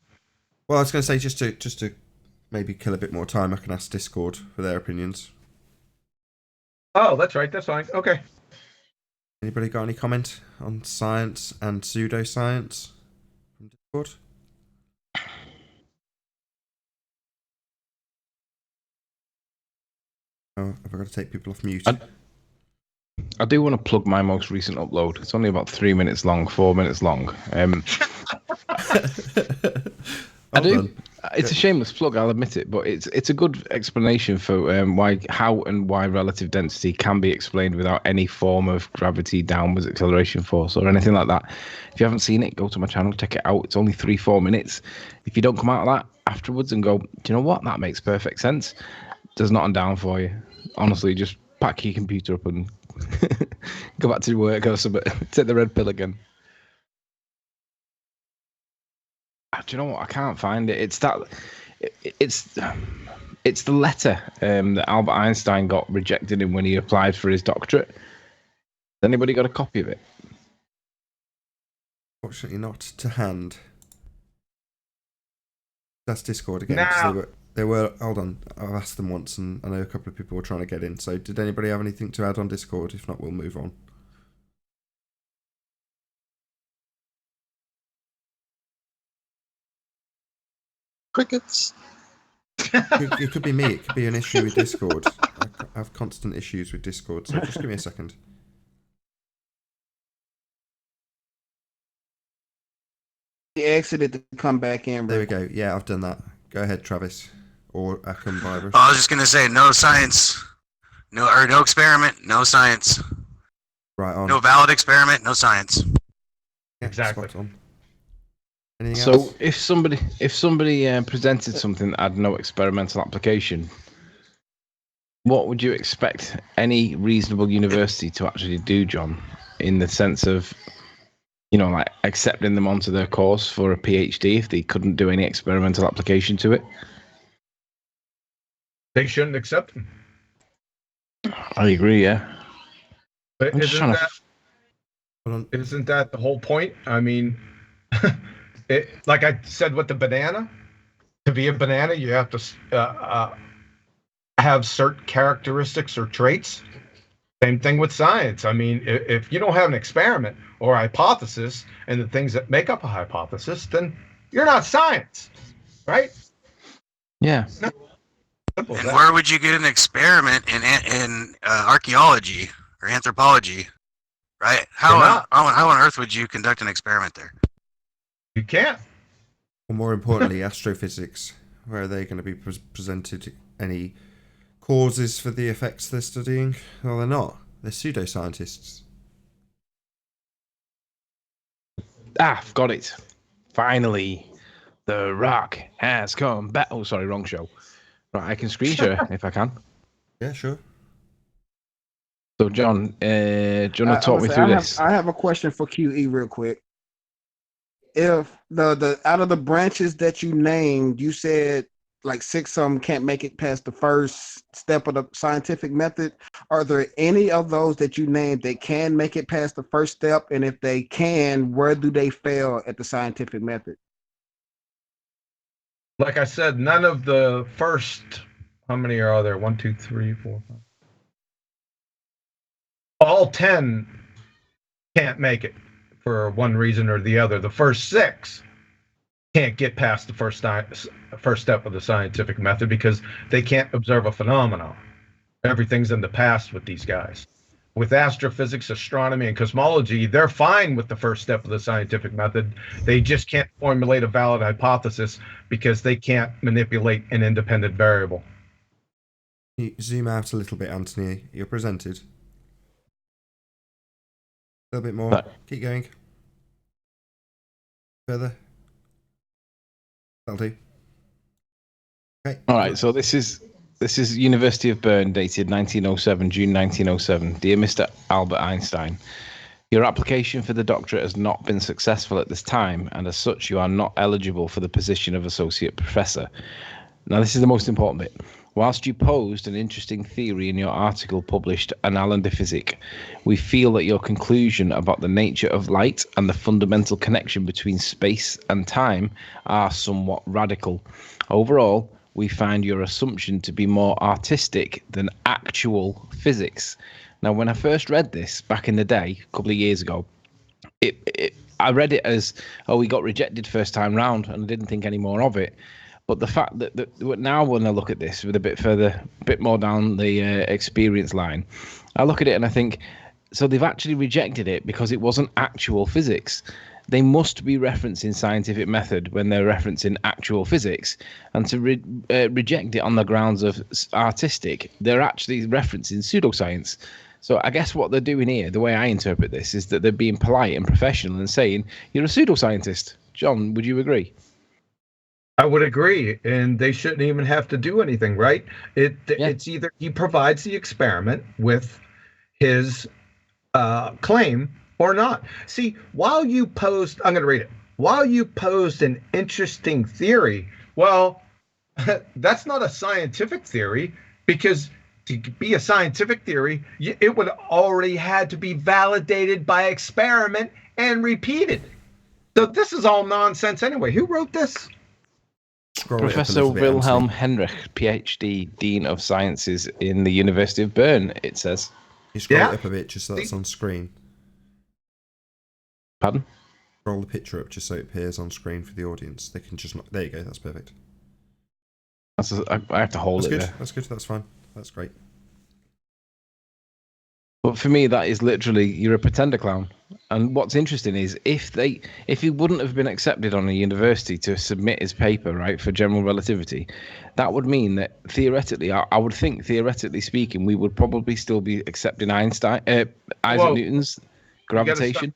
A: Well, I was going to say just to maybe kill a bit more time, I can ask Discord for their opinions.
E: Oh, that's right. That's fine. Okay.
A: Anybody got any comment on science and pseudoscience from Discord? Oh, have I got to take people off mute?
F: I do want to plug my most recent upload. It's only about 3 minutes long, 4 minutes long. I do.
A: Done.
F: It's a shameless plug, I'll admit it, but it's a good explanation for why relative density can be explained without any form of gravity downwards acceleration force or anything like that. If you haven't seen it, go to my channel, check it out. It's only 3-4 minutes. If you don't come out of that afterwards and go, do you know what? That makes perfect sense. There's nothing down for you. Honestly, just pack your computer up and go back to work or something. Take the red pill again. Do you know what? I can't find it. It's the letter that Albert Einstein got rejected in when he applied for his doctorate. Has anybody got a copy of it?
A: Fortunately not to hand. That's Discord again.
E: Nah.
A: 'Cause they were. Hold on. I've asked them once, and I know a couple of people were trying to get in. So, did anybody have anything to add on Discord? If not, we'll move on.
G: Crickets.
A: It could be me. It could be an issue with Discord. I have constant issues with Discord. So, just give me a second.
I: He exited to come back in.
A: There we go. Yeah, I've done that. Go ahead, Travis. Or Akam Virus.
J: I was just gonna say no science, no experiment, no science.
A: Right on.
J: No valid experiment, no science.
A: Yeah,
E: Exactly.
A: spot on. Anything
F: So
A: else?
F: if somebody presented something that had no experimental application, what would you expect any reasonable university to actually do, John? In the sense of, like accepting them onto their course for a PhD if they couldn't do any experimental application to it?
E: They shouldn't accept them.
F: I agree, yeah.
E: But
F: I'm just trying to...
E: isn't that the whole point? I mean, like I said with the banana, to be a banana, you have to have certain characteristics or traits. Same thing with science. I mean, if you don't have an experiment or a hypothesis and the things that make up a hypothesis, then you're not science, right?
F: Yeah.
E: Simple as
J: And
E: that.
J: where would you get an experiment in archaeology or anthropology, right? How on earth would you conduct an experiment there?
E: You can't.
A: Or more importantly, astrophysics. Where are they going to be presented any causes for the effects they're studying? Well, they're not. They're pseudoscientists.
F: I've got it. Finally, the Rock has come back. Oh, sorry, wrong show. Right, I can screen share if I can.
A: Yeah, sure.
F: So, John, do you want to talk me through this?
I: I have a question for QE real quick. If the out of the branches that you named, you said like 6 of them can't make it past the first step of the scientific method. Are there any of those that you named that can make it past the first step? And if they can, where do they fail at the scientific method?
E: Like I said, none of the first, how many are there? 1, 2, 3, 4, 5. All 10 can't make it for one reason or the other. The first 6 can't get past the first step of the scientific method because they can't observe a phenomenon. Everything's in the past with these guys. With astrophysics, astronomy, and cosmology, they're fine with the first step of the scientific method. They just can't formulate a valid hypothesis because they can't manipulate an independent variable.
A: Can you zoom out a little bit, Anthony? You're presented. A little bit more. Keep going. Further. That'll do. Okay.
F: All right, so this is This is University of Bern, dated 1907, June 1907. Dear Mr. Albert Einstein, your application for the doctorate has not been successful at this time, and as such, you are not eligible for the position of associate professor. Now, this is the most important bit. Whilst you posed an interesting theory in your article published Annalen der Physik, we feel that your conclusion about the nature of light and the fundamental connection between space and time are somewhat radical. Overall, we find your assumption to be more artistic than actual physics. Now, when I first read this back in the day, a couple of years ago, I read it as, oh, we got rejected first time round, and I didn't think any more of it. But the fact that now when I look at this with a bit more down the experience line, I look at it and I think, so they've actually rejected it because it wasn't actual physics. They must be referencing scientific method when they're referencing actual physics, and to reject it on the grounds of artistic, they're actually referencing pseudoscience. So I guess what they're doing here, the way I interpret this, is that they're being polite and professional and saying, you're a pseudoscientist. John, would you agree?
E: I would agree, and they shouldn't even have to do anything, right? It's either he provides the experiment with his claim or not. See, while you posed, I'm going to read it. While you posed an interesting theory, well, that's not a scientific theory, because to be a scientific theory, it would already had to be validated by experiment and repeated. So this is all nonsense anyway. Who wrote this?
F: Professor Wilhelm Henrich, PhD, Dean of Sciences in the University of Bern, it says.
A: You scroll it up a bit just so that's on screen.
F: Pardon?
A: Scroll the picture up just so it appears on screen for the audience. They can just... There you go, that's perfect.
F: I have to hold it
A: good.
F: there.
A: That's good, that's fine. That's great.
F: But for me, that is literally, you're a pretender clown. And what's interesting is if he wouldn't have been accepted on a university to submit his paper, right, for general relativity, that would mean that theoretically, I would think, theoretically speaking, we would probably still be accepting Isaac Newton's gravitation.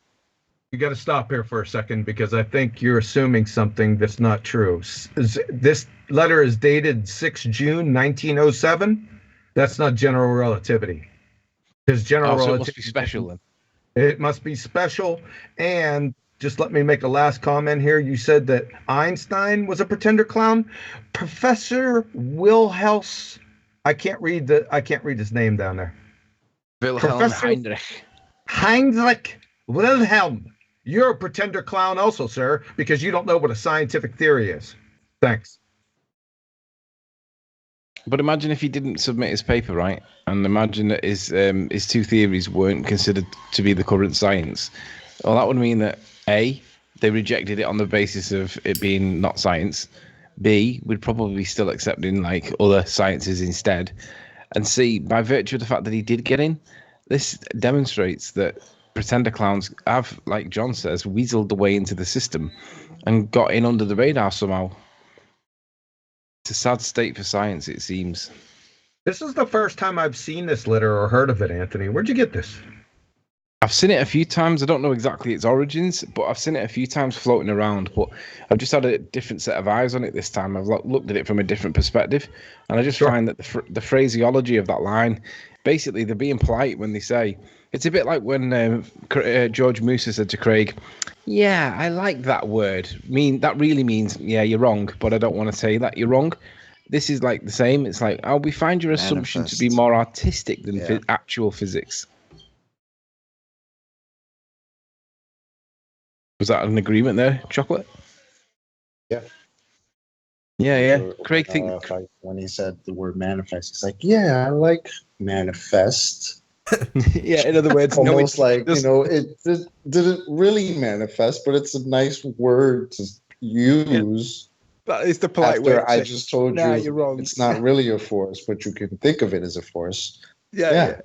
E: You got to stop here for a second, because I think you're assuming something that's not true. This letter is dated 6 June 1907. That's not general relativity. Because general relativity,
F: it must be special then.
E: It must be special. And just let me make a last comment here. You said that Einstein was a pretender clown. Professor Wilhelm, I can't read his name down there.
F: Wilhelm
E: Heinrich Wilhelm. You're a pretender clown also, sir, because you don't know what a scientific theory is. Thanks.
F: But imagine if he didn't submit his paper, right? And imagine that his two theories weren't considered to be the current science. Well, that would mean that A, they rejected it on the basis of it being not science. B, we'd probably be still accepting like other sciences instead. And C, by virtue of the fact that he did get in, this demonstrates that pretender clowns have, like John says, weaseled the way into the system and got in under the radar somehow. It's a sad state for science, it seems.
E: This is the first time I've seen this letter or heard of it, Anthony. Where'd you get this?
F: I've seen it a few times. I don't know exactly its origins, but I've seen it a few times floating around. But I've just had a different set of eyes on it this time. I've looked at it from a different perspective. And I just find that the phraseology of that line, basically, they're being polite when they say, it's a bit like when George Musa said to Craig, yeah, I like that word. That really means, yeah, you're wrong, but I don't want to say that you're wrong. This is like the same. It's like, we find your assumption to be more artistic than actual physics. Was that an agreement there, Chocolate?
G: Yeah.
F: Yeah. Craig
G: when he said the word manifest, he's like, yeah, I like manifest.
F: Yeah, in other words,
G: almost it didn't really manifest, but it's a nice word to use.
F: That is the polite way.
G: I just told you
F: you're wrong.
G: It's not really a force, but you can think of it as a force.
F: Yeah.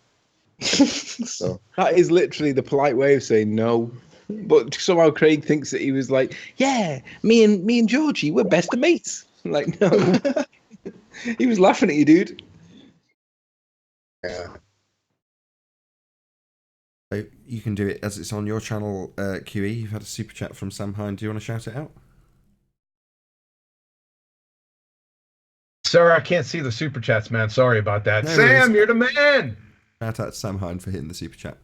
G: So
F: that is literally the polite way of saying no. But somehow Craig thinks that he was like, yeah, me and Georgie, we're best of mates. I'm like, no. He was laughing at you, dude.
G: Yeah.
A: You can do it as it's on your channel, QE. You've had a super chat from Sam Hine. Do you want to shout it out?
E: Sir, I can't see the super chats, man. Sorry about that.
A: No
E: Sam,
A: worries.
E: you're the man.
A: Shout out to Sam Hine for hitting the super chat.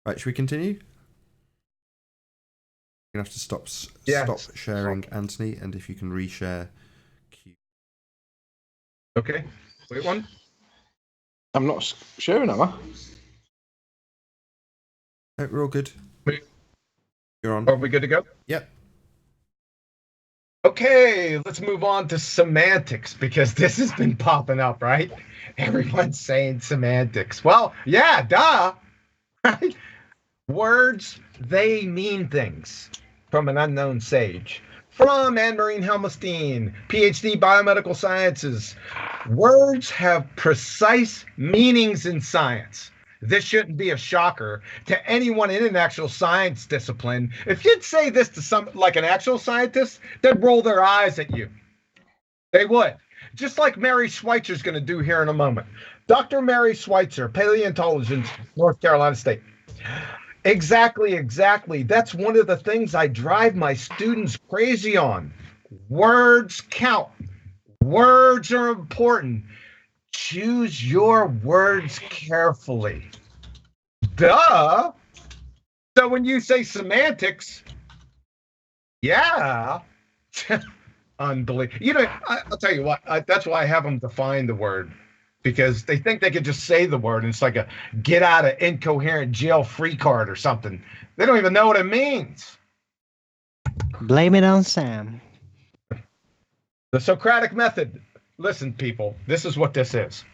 A: Right, should we continue? You're gonna have to stop sharing, Anthony, and if you can reshare.
E: Okay. Wait one.
F: I'm not sharing, am I?
A: No, we're all good. You're on.
E: Are we good to go?
A: Yep.
E: Okay, let's move on to semantics because this has been popping up, right? Everyone's saying semantics. Well, yeah, duh. Right? Words, they mean things. From an unknown sage. From Anne-Marie Helmstein, PhD Biomedical Sciences. Words have precise meanings in science. This shouldn't be a shocker to anyone in an actual science discipline. If you'd say this to some, like an actual scientist, they'd roll their eyes at you. They would. Just like Mary Schweitzer's going to do here in a moment. Dr. Mary Schweitzer, paleontologist, North Carolina State. Exactly. That's one of the things I drive my students crazy on. Words count. Words are important. Choose your words carefully. Duh. So when you say semantics, yeah. Unbelievable. You know, I'll tell you what, that's why I have them define the word. Because they think they can just say the word and it's like a get out of incoherent jail free card or something. They don't even know what it means.
B: Blame it on Sam.
E: The Socratic method. Listen, people, this is what this is.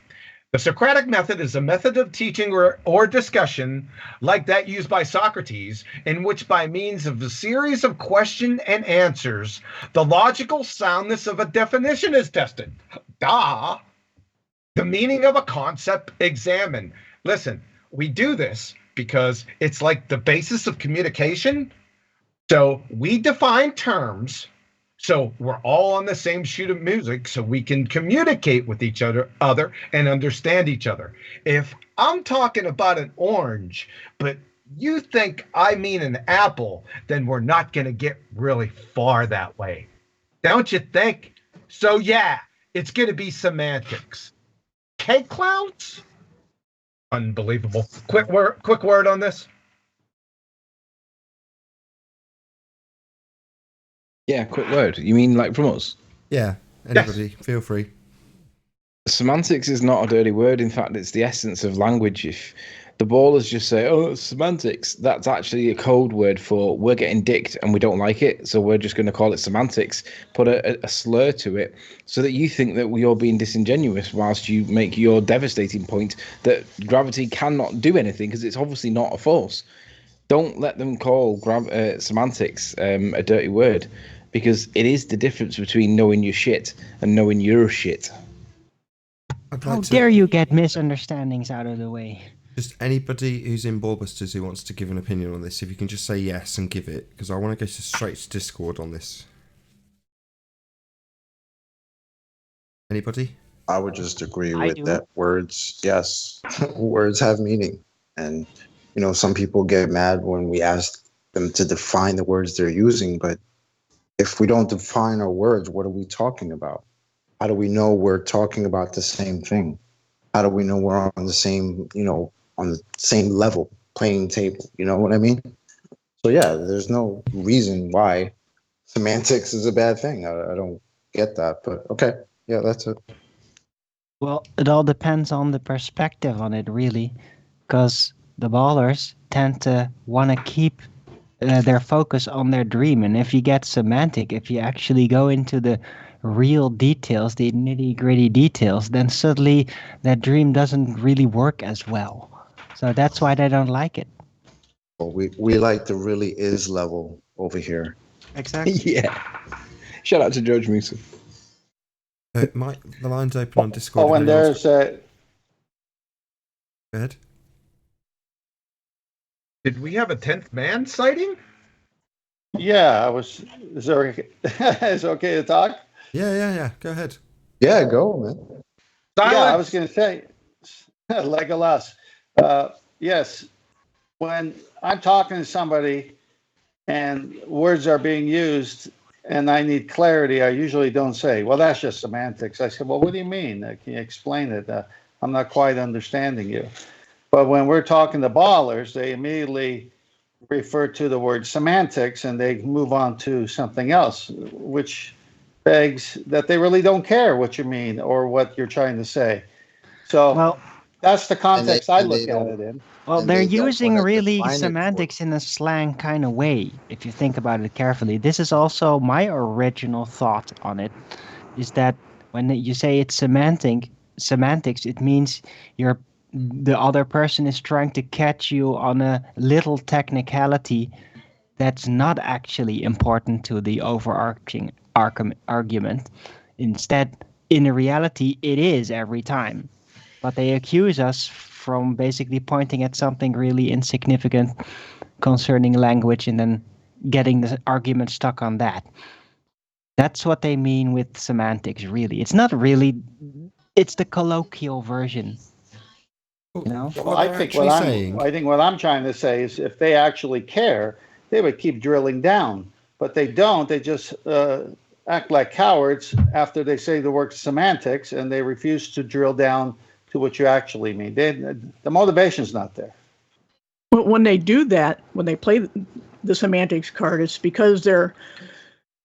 E: The Socratic method is a method of teaching or discussion like that used by Socrates, in which by means of a series of question and answers, the logical soundness of a definition is tested. Duh. The meaning of a concept examined. Listen, we do this because it's like the basis of communication. So we define terms. So we're all on the same sheet of music so we can communicate with each other and understand each other. If I'm talking about an orange, but you think I mean an apple, then we're not going to get really far that way. Don't you think? So yeah, it's going to be semantics. Cake clouds? Unbelievable. Quick word on this.
F: Yeah, quick word. You mean like from us?
A: Yeah, anybody, feel free.
F: Semantics is not a dirty word. In fact, it's the essence of language. If the ballers just say, oh, it's semantics, that's actually a code word for we're getting dicked and we don't like it, so we're just going to call it semantics, put a slur to it, so that you think that you're being disingenuous whilst you make your devastating point that gravity cannot do anything because it's obviously not a force. Don't let them call semantics a dirty word, because it is the difference between knowing your shit and knowing your shit.
B: How dare you get misunderstandings out of the way?
A: Just anybody who's in Ballbusters who wants to give an opinion on this, if you can just say yes and give it, because I want to go straight to Discord on this. Anybody?
G: I would just agree with that. Words, yes, words have meaning. And, you know, some people get mad when we ask them to define the words they're using, but if we don't define our words, what are we talking about? How do we know we're talking about the same thing? How do we know we're on the same, on the same level, playing table? You know what I mean? So yeah, there's no reason why semantics is a bad thing. I don't get that, but okay. Yeah, that's it.
B: Well, it all depends on the perspective on it, really, because the ballers tend to want to keep their focus on their dream. And if you get semantic, if you actually go into the real details, the nitty-gritty details, then suddenly that dream doesn't really work as well. So that's why they don't like it.
G: Well, we like the really is level over here.
B: Exactly.
F: Yeah. Shout out to George Musa.
A: Mike, the line's open on Discord.
H: Oh, and there's a...
A: Go ahead.
E: Did we have a 10th man sighting?
H: Yeah, is it okay to talk?
A: Yeah. Go ahead.
G: Yeah, go, man.
H: Yeah, I was going to say, Legolas. Yes, when I'm talking to somebody and words are being used and I need clarity, I usually don't say, well, that's just semantics. I said, well, what do you mean? Can you explain it? I'm not quite understanding you. But when we're talking to ballers, they immediately refer to the word semantics and they move on to something else, which begs that they really don't care what you mean or what you're trying to say. So
B: Well,
H: that's the context I
G: and they
H: look at
G: don't-
H: it in.
B: well,
G: and
B: they're
G: they don't
B: using
G: wanna
B: really
G: define it for
B: semantics in a slang kind of way, if you think about it carefully. This is also my original thought on it, is that when you say it's semantics, it means the other person is trying to catch you on a little technicality that's not actually important to the overarching argument. Instead, in reality, it is every time. But they accuse us from basically pointing at something really insignificant concerning language and then getting the argument stuck on that. That's what they mean with semantics, really. It's not really, it's the colloquial version. You know?
H: Well, I think what I'm trying to say is if they actually care, they would keep drilling down. But they don't. They just act like cowards after they say the word semantics, and they refuse to drill down to what you actually mean. The motivation's not there.
C: But when they do that, when they play the semantics card, it's because they're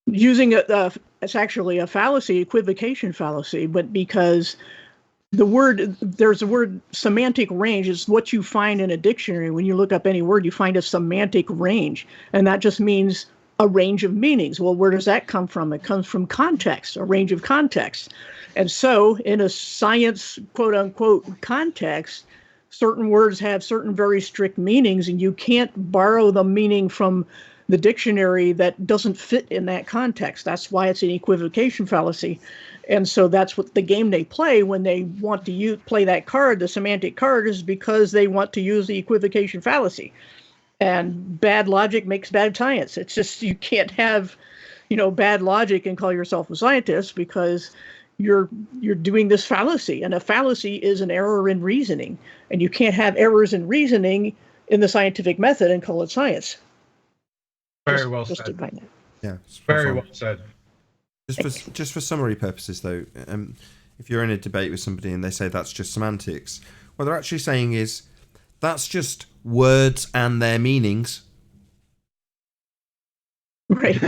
C: using it's actually a fallacy, equivocation fallacy, but because there's a word semantic range is what you find in a dictionary. When you look up any word, you find a semantic range, and that just means a range of meanings. Well, where does that come from? It comes from context, a range of context. And so in a science, quote unquote, context, certain words have certain very strict meanings, and you can't borrow the meaning from the dictionary that doesn't fit in that context. That's why it's an equivocation fallacy. And so that's what the game they play when they want to play that card, the semantic card, is because they want to use the equivocation fallacy. And bad logic makes bad science. It's just, you can't have, bad logic and call yourself a scientist because you're doing this fallacy. And a fallacy is an error in reasoning. And you can't have errors in reasoning in the scientific method and call it science.
E: Very well said.
A: Yeah,
E: very well said.
A: Just for summary purposes, though, if you're in a debate with somebody and they say that's just semantics, what they're actually saying is that's just words and their meanings.
C: Right.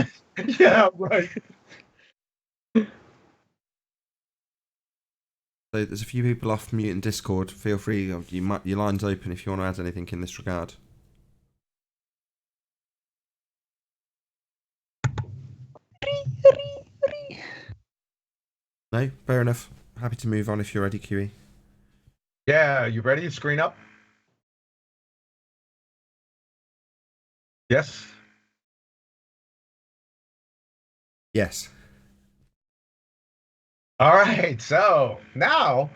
E: Yeah, right.
A: So there's a few people off mute in Discord. Feel free, your line's open if you want to add anything in this regard. No, fair enough. Happy to move on if you're ready, QE.
E: Yeah, you ready? Screen up. Yes.
A: Yes.
E: All right, so now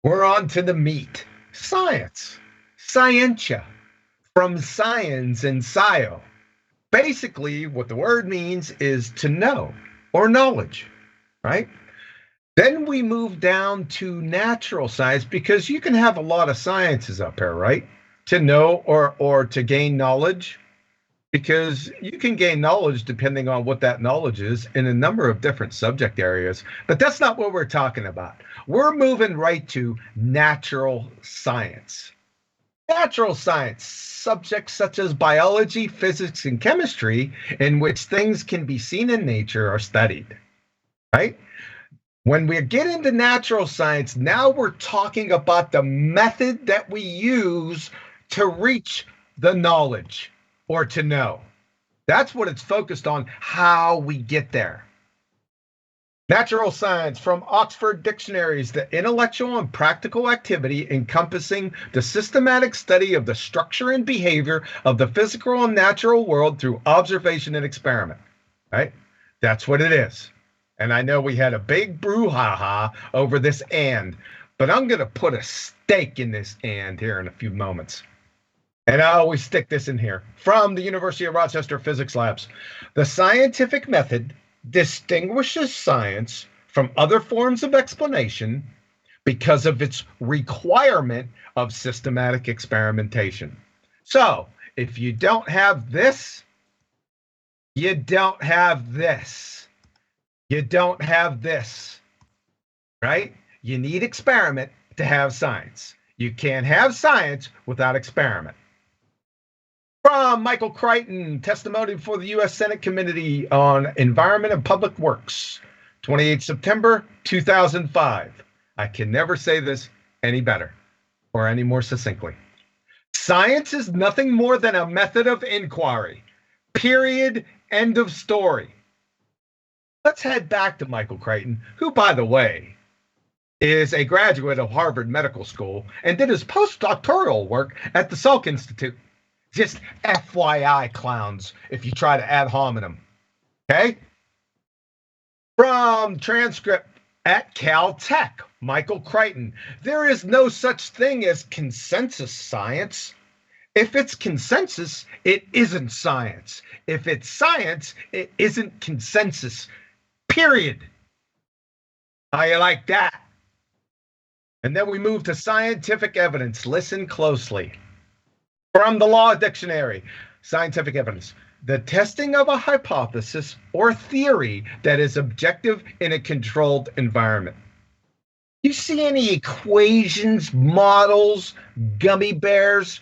E: we're on to the meat. Science. Scientia. From science and scio. Basically, what the word means is to know or knowledge, right? Then we move down to natural science because you can have a lot of sciences up here, right? To know or to gain knowledge, because you can gain knowledge depending on what that knowledge is in a number of different subject areas. But that's not what we're talking about. We're moving right to natural science. Natural science, subjects such as biology, physics, and chemistry, in which things can be seen in nature are studied, right? When we get into natural science, now we're talking about the method that we use to reach the knowledge or to know. That's what it's focused on, how we get there. Natural science from Oxford Dictionaries, the intellectual and practical activity encompassing the systematic study of the structure and behavior of the physical and natural world through observation and experiment, right? That's what it is. And I know we had a big brouhaha over this and, but I'm going to put a stake in this and here in a few moments. And I always stick this in here. From the University of Rochester Physics Labs. The scientific method distinguishes science from other forms of explanation because of its requirement of systematic experimentation. So, if you don't have this, You don't have this. You don't have this, right? You need experiment to have science. You can't have science without experiment. From Michael Crichton, testimony for the U.S. Senate Committee on Environment and Public Works, 28 September 2005. I can never say this any better or any more succinctly. Science is nothing more than a method of inquiry. Period. End of story. Let's head back to Michael Crichton, who, by the way, is a graduate of Harvard Medical School and did his postdoctoral work at the Salk Institute. Just FYI, clowns, if you try to ad hominem. Okay? From transcript at Caltech, Michael Crichton. There is no such thing as consensus science. If it's consensus, it isn't science. If it's science, it isn't consensus. Period. How you like that? And then we move to scientific evidence. Listen closely. From the Law Dictionary, scientific evidence. The testing of a hypothesis or theory that is objective in a controlled environment. You see any equations, models, gummy bears,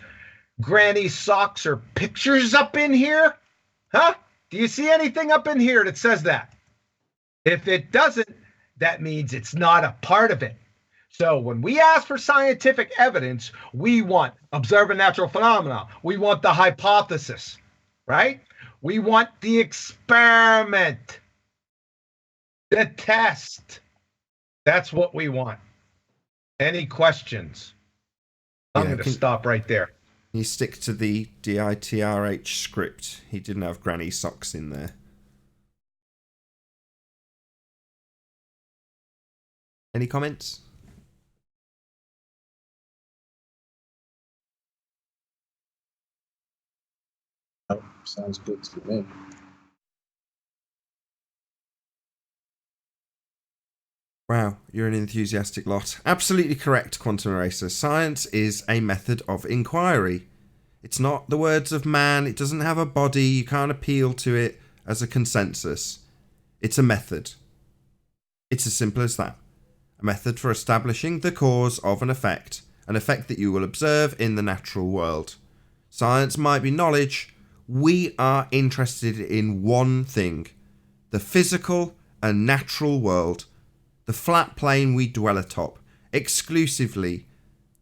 E: granny socks, or pictures up in here? Huh? Do you see anything up in here that says that? If it doesn't, that means it's not a part of it. So when we ask for scientific evidence, we want observing natural phenomena. We want the hypothesis, right? We want the experiment, the test. That's what we want. Any questions? I'm going to stop right there.
A: You stick to the DITRH script. He didn't have granny socks in there. Any comments?
G: Oh, sounds good to me.
A: Wow, you're an enthusiastic lot. Absolutely correct, Quantum Eraser. Science is a method of inquiry. It's not the words of man. It doesn't have a body. You can't appeal to it as a consensus. It's a method. It's as simple as that. A method for establishing the cause of an effect that you will observe in the natural world. Science might be knowledge. We are interested in one thing: the physical and natural world, the flat plane we dwell atop, exclusively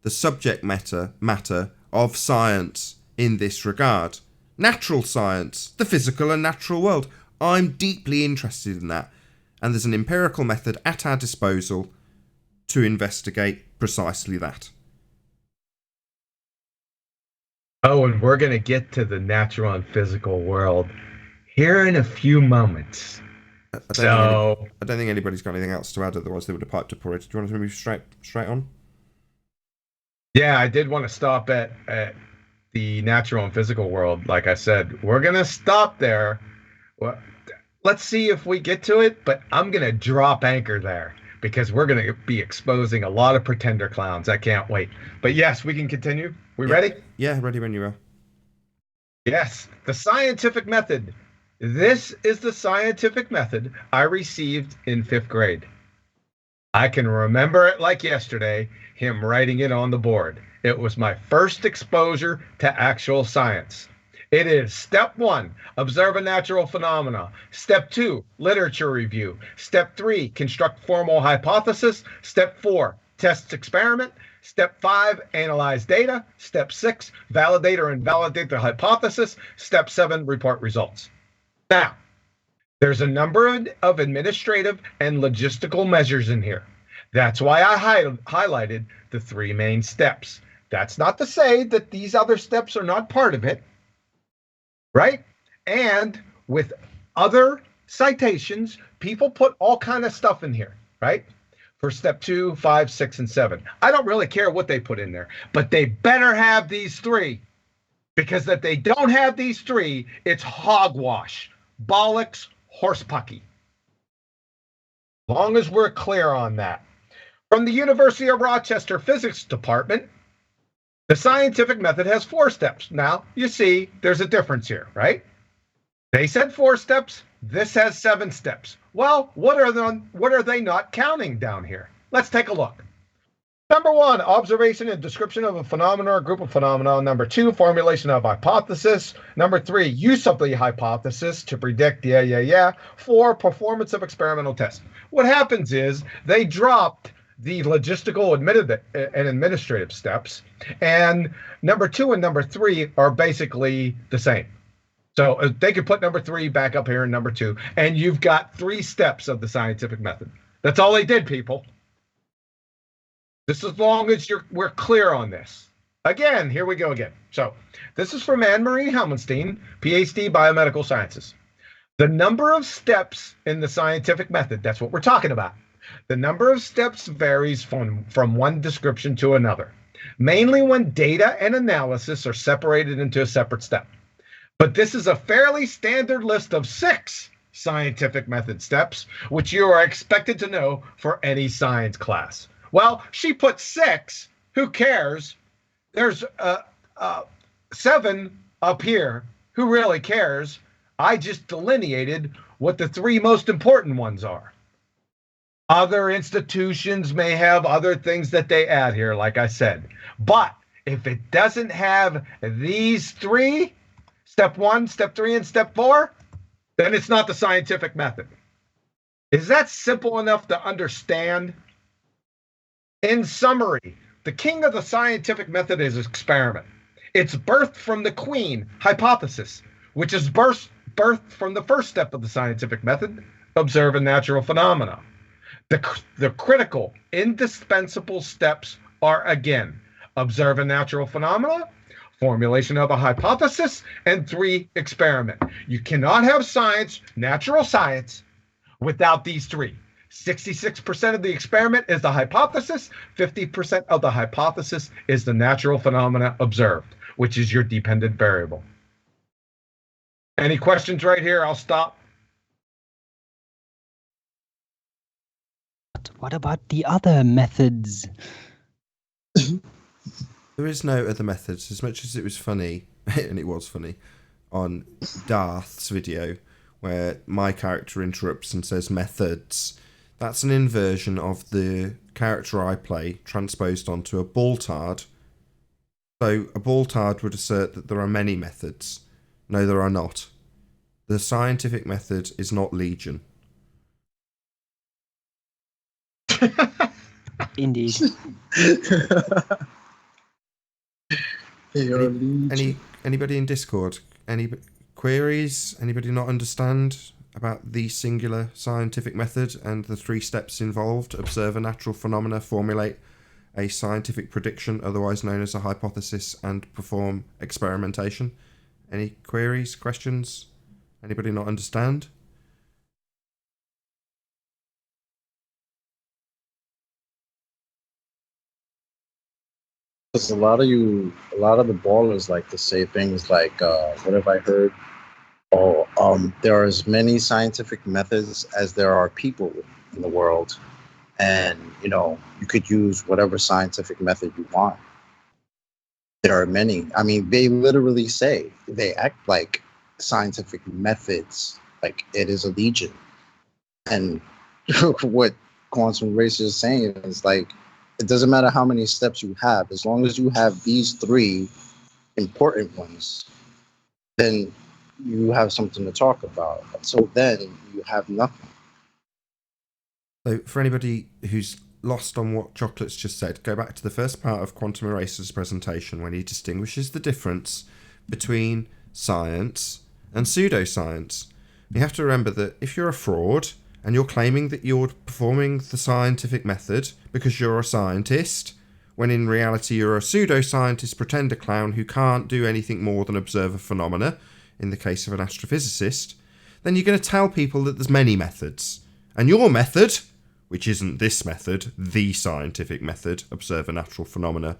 A: the subject matter of science in this regard. Natural science, the physical and natural world. I'm deeply interested in that, and there's an empirical method at our disposal to investigate precisely that.
E: Oh, and we're going to get to the natural and physical world here in a few moments.
A: I don't think anybody's got anything else to add, otherwise they would have piped up already. Do you want to move straight on?
E: Yeah, I did want to stop at the natural and physical world. Like I said, we're going to stop there. Well, let's see if we get to it, but I'm going to drop anchor there because we're going to be exposing a lot of pretender clowns. I can't wait. But yes, we can continue. We ready?
A: Yeah, ready when you are.
E: Yes, the scientific method. This is the scientific method I received in 5th grade. I can remember it like yesterday, him writing it on the board. It was my first exposure to actual science. It is step 1, observe a natural phenomena. Step 2, literature review. Step 3, construct formal hypothesis. Step 4, test experiment. Step 5, analyze data. Step 6, validate or invalidate the hypothesis. Step 7, report results. Now, there's a number of administrative and logistical measures in here. That's why I highlighted the 3 main steps. That's not to say that these other steps are not part of it, right? And with other citations, people put all kind of stuff in here, right? For step 2, 5, 6, and 7. I don't really care what they put in there, but they better have these 3, because if they don't have these 3, it's hogwash, bollocks, horsepucky. Long as we're clear on that. From the University of Rochester Physics Department, the scientific method has 4 steps. Now, you see, there's a difference here, right? They said 4 steps. This has 7 steps. Well, what are they not counting down here? Let's take a look. Number 1, observation and description of a phenomenon or group of phenomena. Number 2, formulation of hypothesis. Number 3, use of the hypothesis to predict, 4, performance of experimental tests. What happens is they dropped the logistical and administrative steps, and number 2 and number 3 are basically the same. So they could put number 3 back up here in number 2, and you've got 3 steps of the scientific method. That's all they did, people. Just as long as we're clear on this. Again, here we go again. So this is from Anne-Marie Helmenstein, PhD, Biomedical Sciences. The number of steps in the scientific method, that's what we're talking about. The number of steps varies from one description to another, mainly when data and analysis are separated into a separate step. But this is a fairly standard list of 6 scientific method steps, which you are expected to know for any science class. Well, she put 6. Who cares? There's 7 up here. Who really cares? I just delineated what the 3 most important ones are. Other institutions may have other things that they add here, like I said. But if it doesn't have these 3, step 1, step 3, and step 4, then it's not the scientific method. Is that simple enough to understand? In summary, the king of the scientific method is experiment. It's birthed from the queen, hypothesis, which is birthed from the first step of the scientific method, observe a natural phenomena. The critical, indispensable steps are, again, observe a natural phenomena, formulation of a hypothesis, and 3, experiment. You cannot have science, natural science, without these 3. 66% of the experiment is the hypothesis, 50% of the hypothesis is the natural phenomena observed, which is your dependent variable. Any questions right here? I'll stop.
B: What about the other methods?
A: There is no other methods. As much as it was funny, and it was funny, on Darth's video, where my character interrupts and says methods, that's an inversion of the character I play transposed onto a Baltard. So a Baltard would assert that there are many methods. No, there are not. The scientific method is not legion.
B: Indeed.
A: Anybody in Discord? Any queries? Anybody not understand about the singular scientific method and the 3 steps involved? Observe a natural phenomena, formulate a scientific prediction, otherwise known as a hypothesis, and perform experimentation. Any queries, questions? Anybody not understand?
G: Because a lot of the ballers like to say things like, what have I heard? There are as many scientific methods as there are people in the world. And, you could use whatever scientific method you want. There are many. I mean, they literally say, they act like scientific methods, like it is a legion. And what quantum race is saying is like, it doesn't matter how many steps you have, as long as you have these 3 important ones, then you have something to talk about. So then you have nothing.
A: So for anybody who's lost on what Chocolate's just said, go back to the first part of Quantum Eraser's presentation when he distinguishes the difference between science and pseudoscience. You have to remember that if you're a fraud and you're claiming that you're performing the scientific method because you're a scientist, when in reality you're a pseudoscientist pretender clown who can't do anything more than observe a phenomena, in the case of an astrophysicist, then you're going to tell people that there's many methods. And your method, which isn't this method, the scientific method, observe a natural phenomena,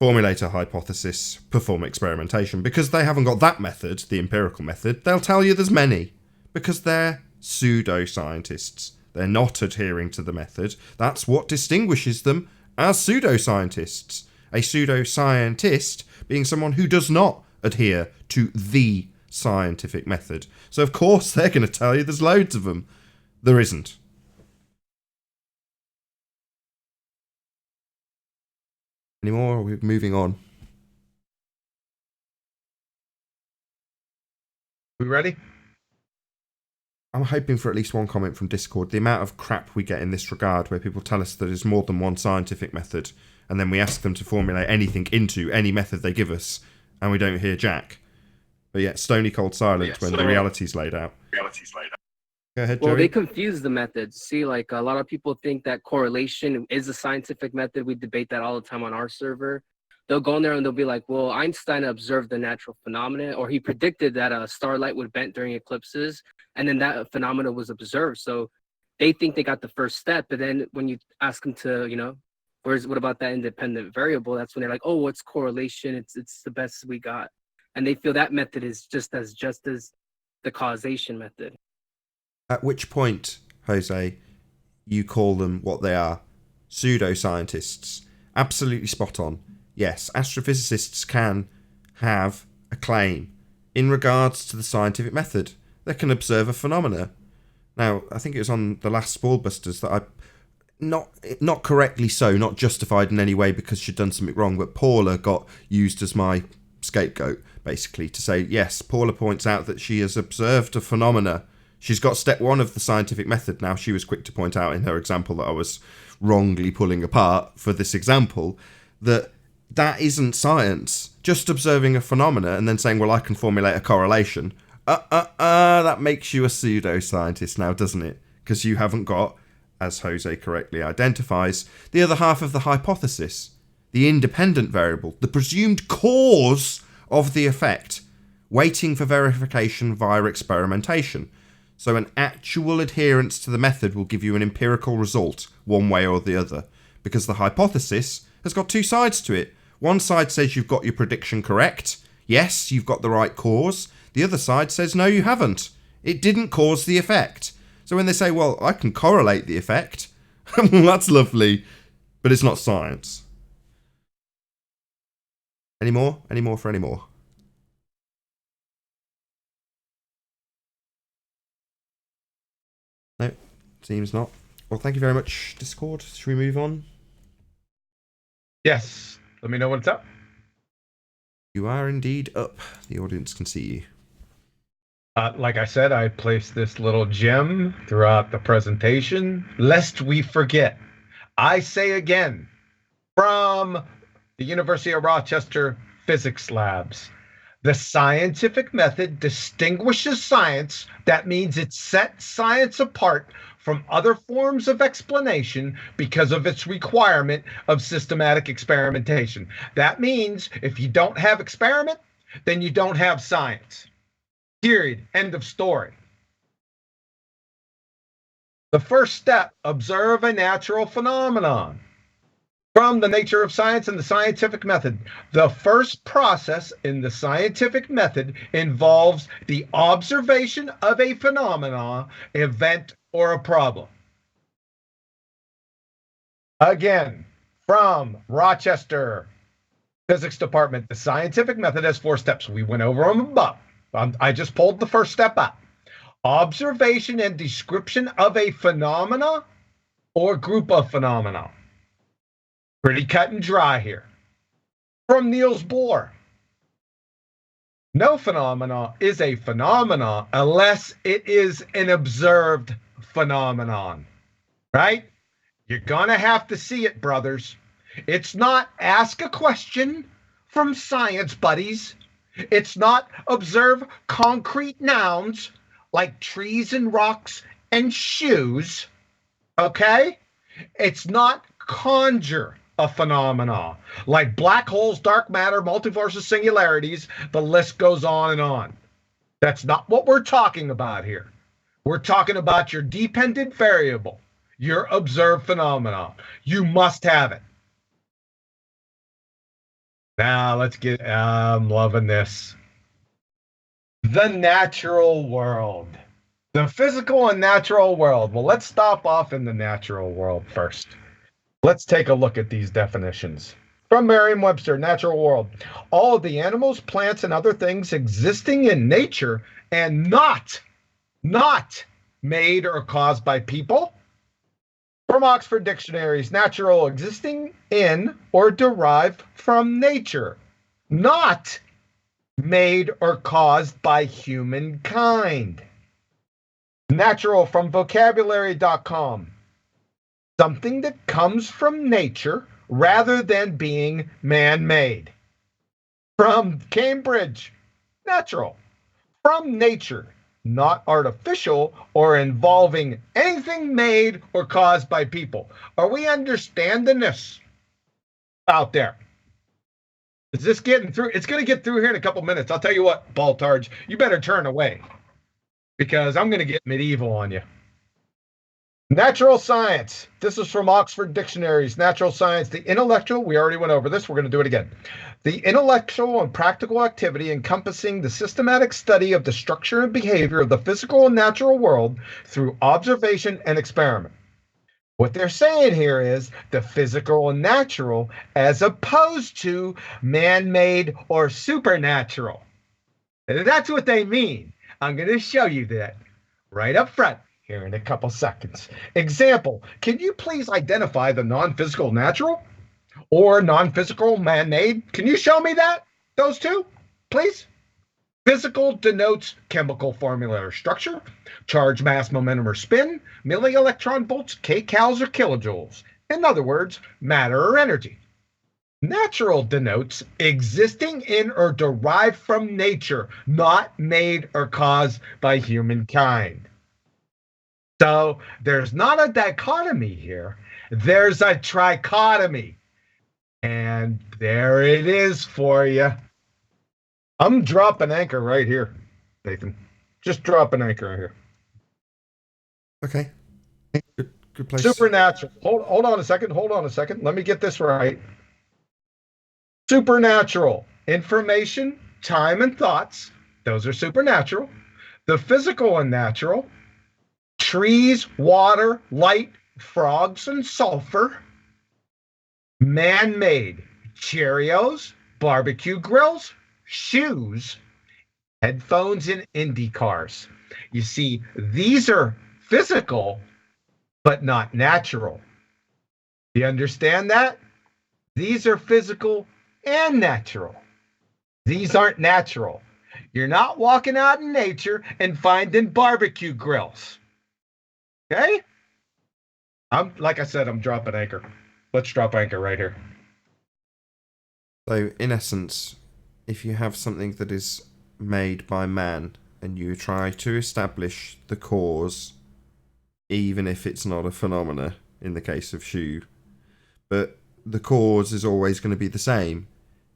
A: formulate a hypothesis, perform experimentation, because they haven't got that method, the empirical method, they'll tell you there's many, because they're pseudoscientists. They're not adhering to the method. That's what distinguishes them as pseudoscientists. A pseudoscientist being someone who does not adhere to the scientific method. So of course they're going to tell you there's loads of them. There isn't. Any more? Or we're moving on.
E: We ready?
A: I'm hoping for at least one comment from Discord. The amount of crap we get in this regard, where people tell us that there's more than one scientific method, and then we ask them to formulate anything into any method they give us, and we don't hear jack. But yet, stony cold silent when the reality's laid out. Go ahead,
K: Well,
A: Joey.
K: they confuse the methods. See, like a lot of people think that correlation is a scientific method. We debate that all the time on our server. They'll go in there and they'll be like, well, Einstein observed the natural phenomenon, or he predicted that a starlight would bend during eclipses, and then that phenomena was observed. So they think they got the first step, but then when you ask them to, what about that independent variable? That's when they're like, oh, what's correlation? It's the best we got. And they feel that method is just as the causation method.
A: At which point, Jose, you call them what they are, pseudoscientists. Absolutely spot on. Yes, astrophysicists can have a claim in regards to the scientific method. They can observe a phenomena. Now, I think it was on the last BALLBUSTERS that I, not correctly so, not justified in any way because she'd done something wrong, but Paula got used as my scapegoat, basically, to say, yes, Paula points out that she has observed a phenomena. She's got step one of the scientific method. Now, she was quick to point out in her example that I was wrongly pulling apart for this example, that isn't science. Just observing a phenomena and then saying, well, I can formulate a correlation. That makes you a pseudoscientist now, doesn't it? Because you haven't got, as Jose correctly identifies, the other half of the hypothesis, the independent variable, the presumed cause of the effect, waiting for verification via experimentation. So an actual adherence to the method will give you an empirical result, one way or the other, because the hypothesis has got two sides to it. One side says you've got your prediction correct. Yes, you've got the right cause. The other side says, no, you haven't. It didn't cause the effect. So when they say, well, I can correlate the effect, well, that's lovely, but it's not science. Any more? Any more for any more? No, seems not. Well, thank you very much, Discord. Should we move on?
E: Yes. Let me know when it's up.
A: You are indeed up. The audience can see you.
E: Like I said, I placed this little gem throughout the presentation, lest we forget. I say again, from the University of Rochester Physics Labs, the scientific method distinguishes science. That means it sets science apart from other forms of explanation because of its requirement of systematic experimentation. That means if you don't have experiment, then you don't have science. Period. End of story. The first step, observe a natural phenomenon. From the nature of science and the scientific method, the first process in the scientific method involves the observation of a phenomenon, event, or a problem. Again, from Rochester Physics Department, the scientific method has 4 steps. We went over them above. I just pulled the first step out. Observation and description of a phenomena or group of phenomena. Pretty cut and dry here. From Niels Bohr. No phenomena is a phenomenon unless it is an observed phenomenon, right? You're going to have to see it, brothers. It's not ask a question from science buddies. It's not observe concrete nouns like trees and rocks and shoes, okay? It's not conjure a phenomena like black holes, dark matter, multiverses, singularities. The list goes on and on. That's not what we're talking about here. We're talking about your dependent variable, your observed phenomenon. You must have it. Now let's get, I'm loving this. The natural world. The physical and natural world. Well, let's stop off in the natural world first. Let's take a look at these definitions. From Merriam-Webster, Natural World. All of the animals, plants, and other things existing in nature and not made or caused by people. From Oxford Dictionaries, natural, existing in or derived from nature, not made or caused by humankind. Natural from vocabulary.com. Something that comes from nature rather than being man-made. From Cambridge, natural. From nature, not artificial or involving anything made or caused by people. Are we understanding this out there? Is this getting through? It's going to get through here in a couple minutes. I'll tell you what, Baltarge, you better turn away because I'm going to get medieval on you. Natural science. This is from Oxford Dictionaries. Natural science, the intellectual, we already went over this. We're going to do it again. The intellectual and practical activity encompassing the systematic study of the structure and behavior of the physical and natural world through observation and experiment. What they're saying here is the physical and natural as opposed to man-made or supernatural. And that's what they mean. I'm going to show you that right up front here in a couple seconds. Example, can you please identify the non-physical natural or non-physical man-made? Can you show me that? Those two, please? Physical denotes chemical formula or structure, charge, mass, momentum, or spin, milli, electron volts, kcals, or kilojoules. In other words, matter or energy. Natural denotes existing in or derived from nature, not made or caused by humankind. So there's not a dichotomy here. There's a trichotomy. And there it is for you. I'm dropping anchor right here, Nathan. Just drop an anchor right here.
A: Okay. Good place.
E: Supernatural. Hold on a second. Let me get this right. Supernatural. Information, time, and thoughts. Those are supernatural. The physical and natural. Trees, water, light, frogs, and sulfur. Man-made. Cheerios, barbecue grills, shoes, headphones, and Indy cars. You see, these are physical, but not natural. You understand that? These are physical and natural. These aren't natural. You're not walking out in nature and finding barbecue grills. Okay? Like I said, I'm dropping anchor. Let's drop anchor right here.
A: So, in essence, if you have something that is made by man and you try to establish the cause, even if it's not a phenomena in the case of shoe, but the cause is always going to be the same.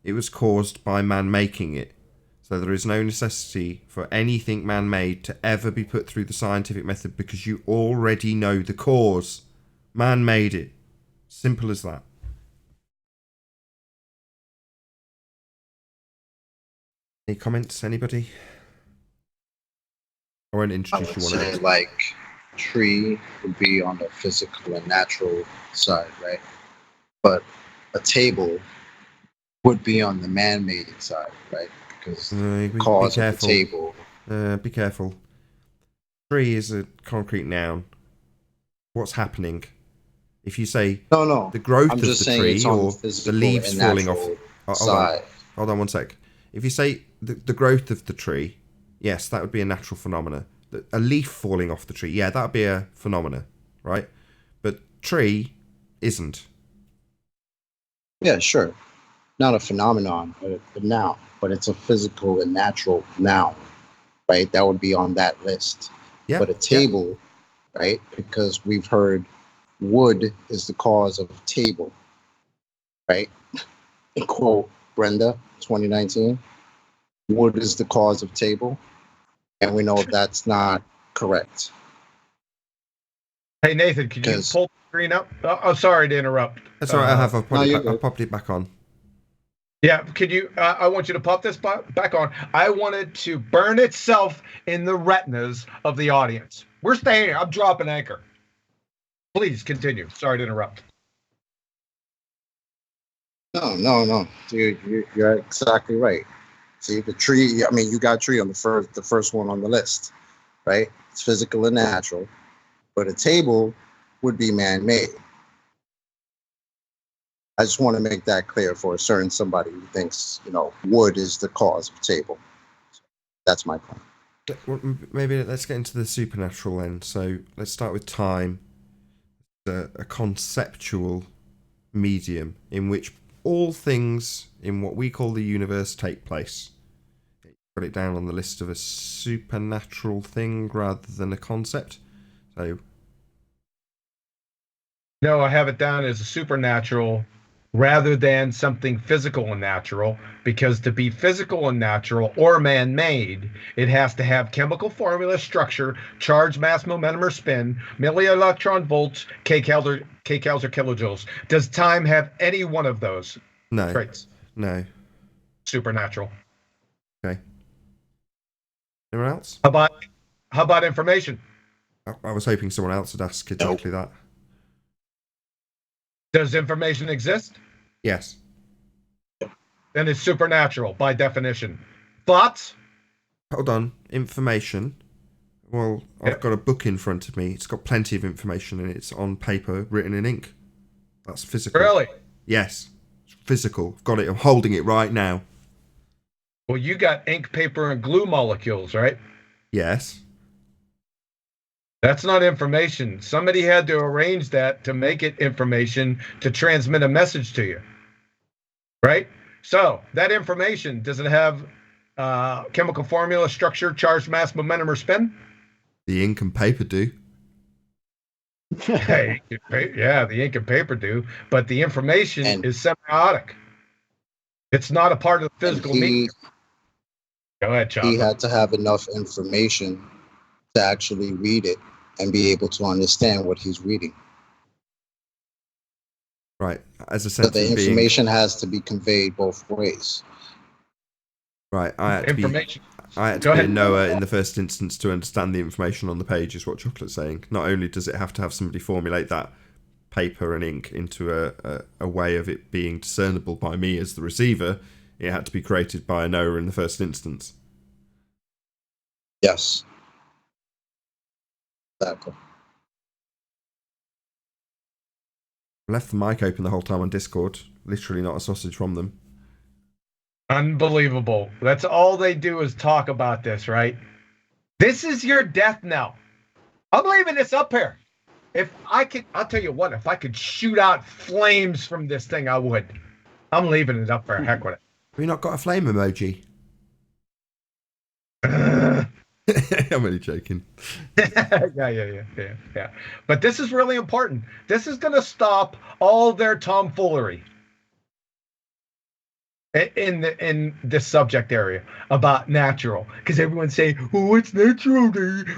A: It was caused by man making it. So there is no necessity for anything man-made to ever be put through the scientific method because you already know the cause. Man made it. Simple as that. Any comments, anybody? I won't
G: I
A: introduce
G: would
A: you
G: say
A: one.
G: like tree would be on the physical and natural side, right? But a table would be on the man-made side, right? Because the cause of the table.
A: Be careful. Tree is a concrete noun. What's happening? If you say
G: No,
A: the growth
G: I'm
A: of
G: just
A: the
G: saying
A: tree
G: it's on
A: or
G: the
A: the
G: physical
A: leaves
G: and
A: falling off.
G: natural side.
A: Hold on one sec. If you say the growth of the tree, yes, that would be a natural phenomena. A leaf falling off the tree, yeah, that would be a phenomena, right? But tree isn't.
G: Yeah, sure. Not a phenomenon, but noun. But it's a physical and natural noun, right? That would be on that list.
A: Yeah.
G: But a table, right? Because we've heard wood is the cause of table, right? Quote Brenda, 2019. Wood is the cause of table. And we know that's not correct.
E: Hey, Nathan, can you pull the screen up? Oh, sorry to interrupt.
A: That's all right, I've popped it back on.
E: Yeah, could you, I want you to pop this back on. I want it to burn itself in the retinas of the audience. We're staying here. I'm dropping anchor. Please continue. Sorry to interrupt.
G: No. You're exactly right. See the tree. I mean, you got tree on the first one on the list, right? It's physical and natural, but a table would be man-made. I just want to make that clear for a certain somebody who thinks wood is the cause of a table. That's my point.
A: Well, maybe let's get into the supernatural then. So let's start with time. A conceptual medium in which all things in what we call the universe take place. Put it down on the list of a supernatural thing rather than a concept. So
E: No, I have it down as a supernatural rather than something physical and natural, because to be physical and natural or man-made, it has to have chemical formula, structure, charge, mass, momentum, or spin, milli-electron volts, kcals or kilojoules. Does time have any one of those traits?
A: No.
E: Supernatural.
A: Okay. Anyone else?
E: How about information?
A: I was hoping someone else would ask exactly that.
E: Does information exist?
A: Yes.
E: Then it's supernatural by definition. Thoughts?
A: Hold on. Information. Well, I've got a book in front of me. It's got plenty of information and it's on paper written in ink. That's physical.
E: Really?
A: Yes. It's physical. I've got it. I'm holding it right now.
E: Well, you got ink, paper, and glue molecules, right?
A: Yes.
E: That's not information. Somebody had to arrange that to make it information to transmit a message to you. Right? So that information, does it have chemical formula, structure, charge, mass, momentum, or spin?
A: The ink and paper do.
E: Yeah, the ink and paper do. But the information is semiotic. It's not a part of the physical meaning. Go ahead, Chop.
G: He had to have enough information to actually read it and be able to understand what he's reading.
A: Right. As a
G: So the
A: sentient
G: information has to be conveyed both ways.
A: Right. I had to be a Noah in the first instance to understand the information on the page, is what Chocolate's saying. Not only does it have to have somebody formulate that paper and ink into a way of it being discernible by me as the receiver, it had to be created by a Noah in the first instance.
G: Yes. Exactly.
A: I left the mic open the whole time on Discord. Literally not a sausage from them.
E: Unbelievable. That's all they do is talk about this, right? This is your death knell. I'm leaving this up here. If I could, I'll tell you what, if I could shoot out flames from this thing, I would. I'm leaving it up there. Heck with it.
A: Have you not got a flame emoji? I'm only joking.
E: Yeah. But this is really important. This is going to stop all their tomfoolery in this subject area about natural. Because everyone's saying, "Oh, it's natural,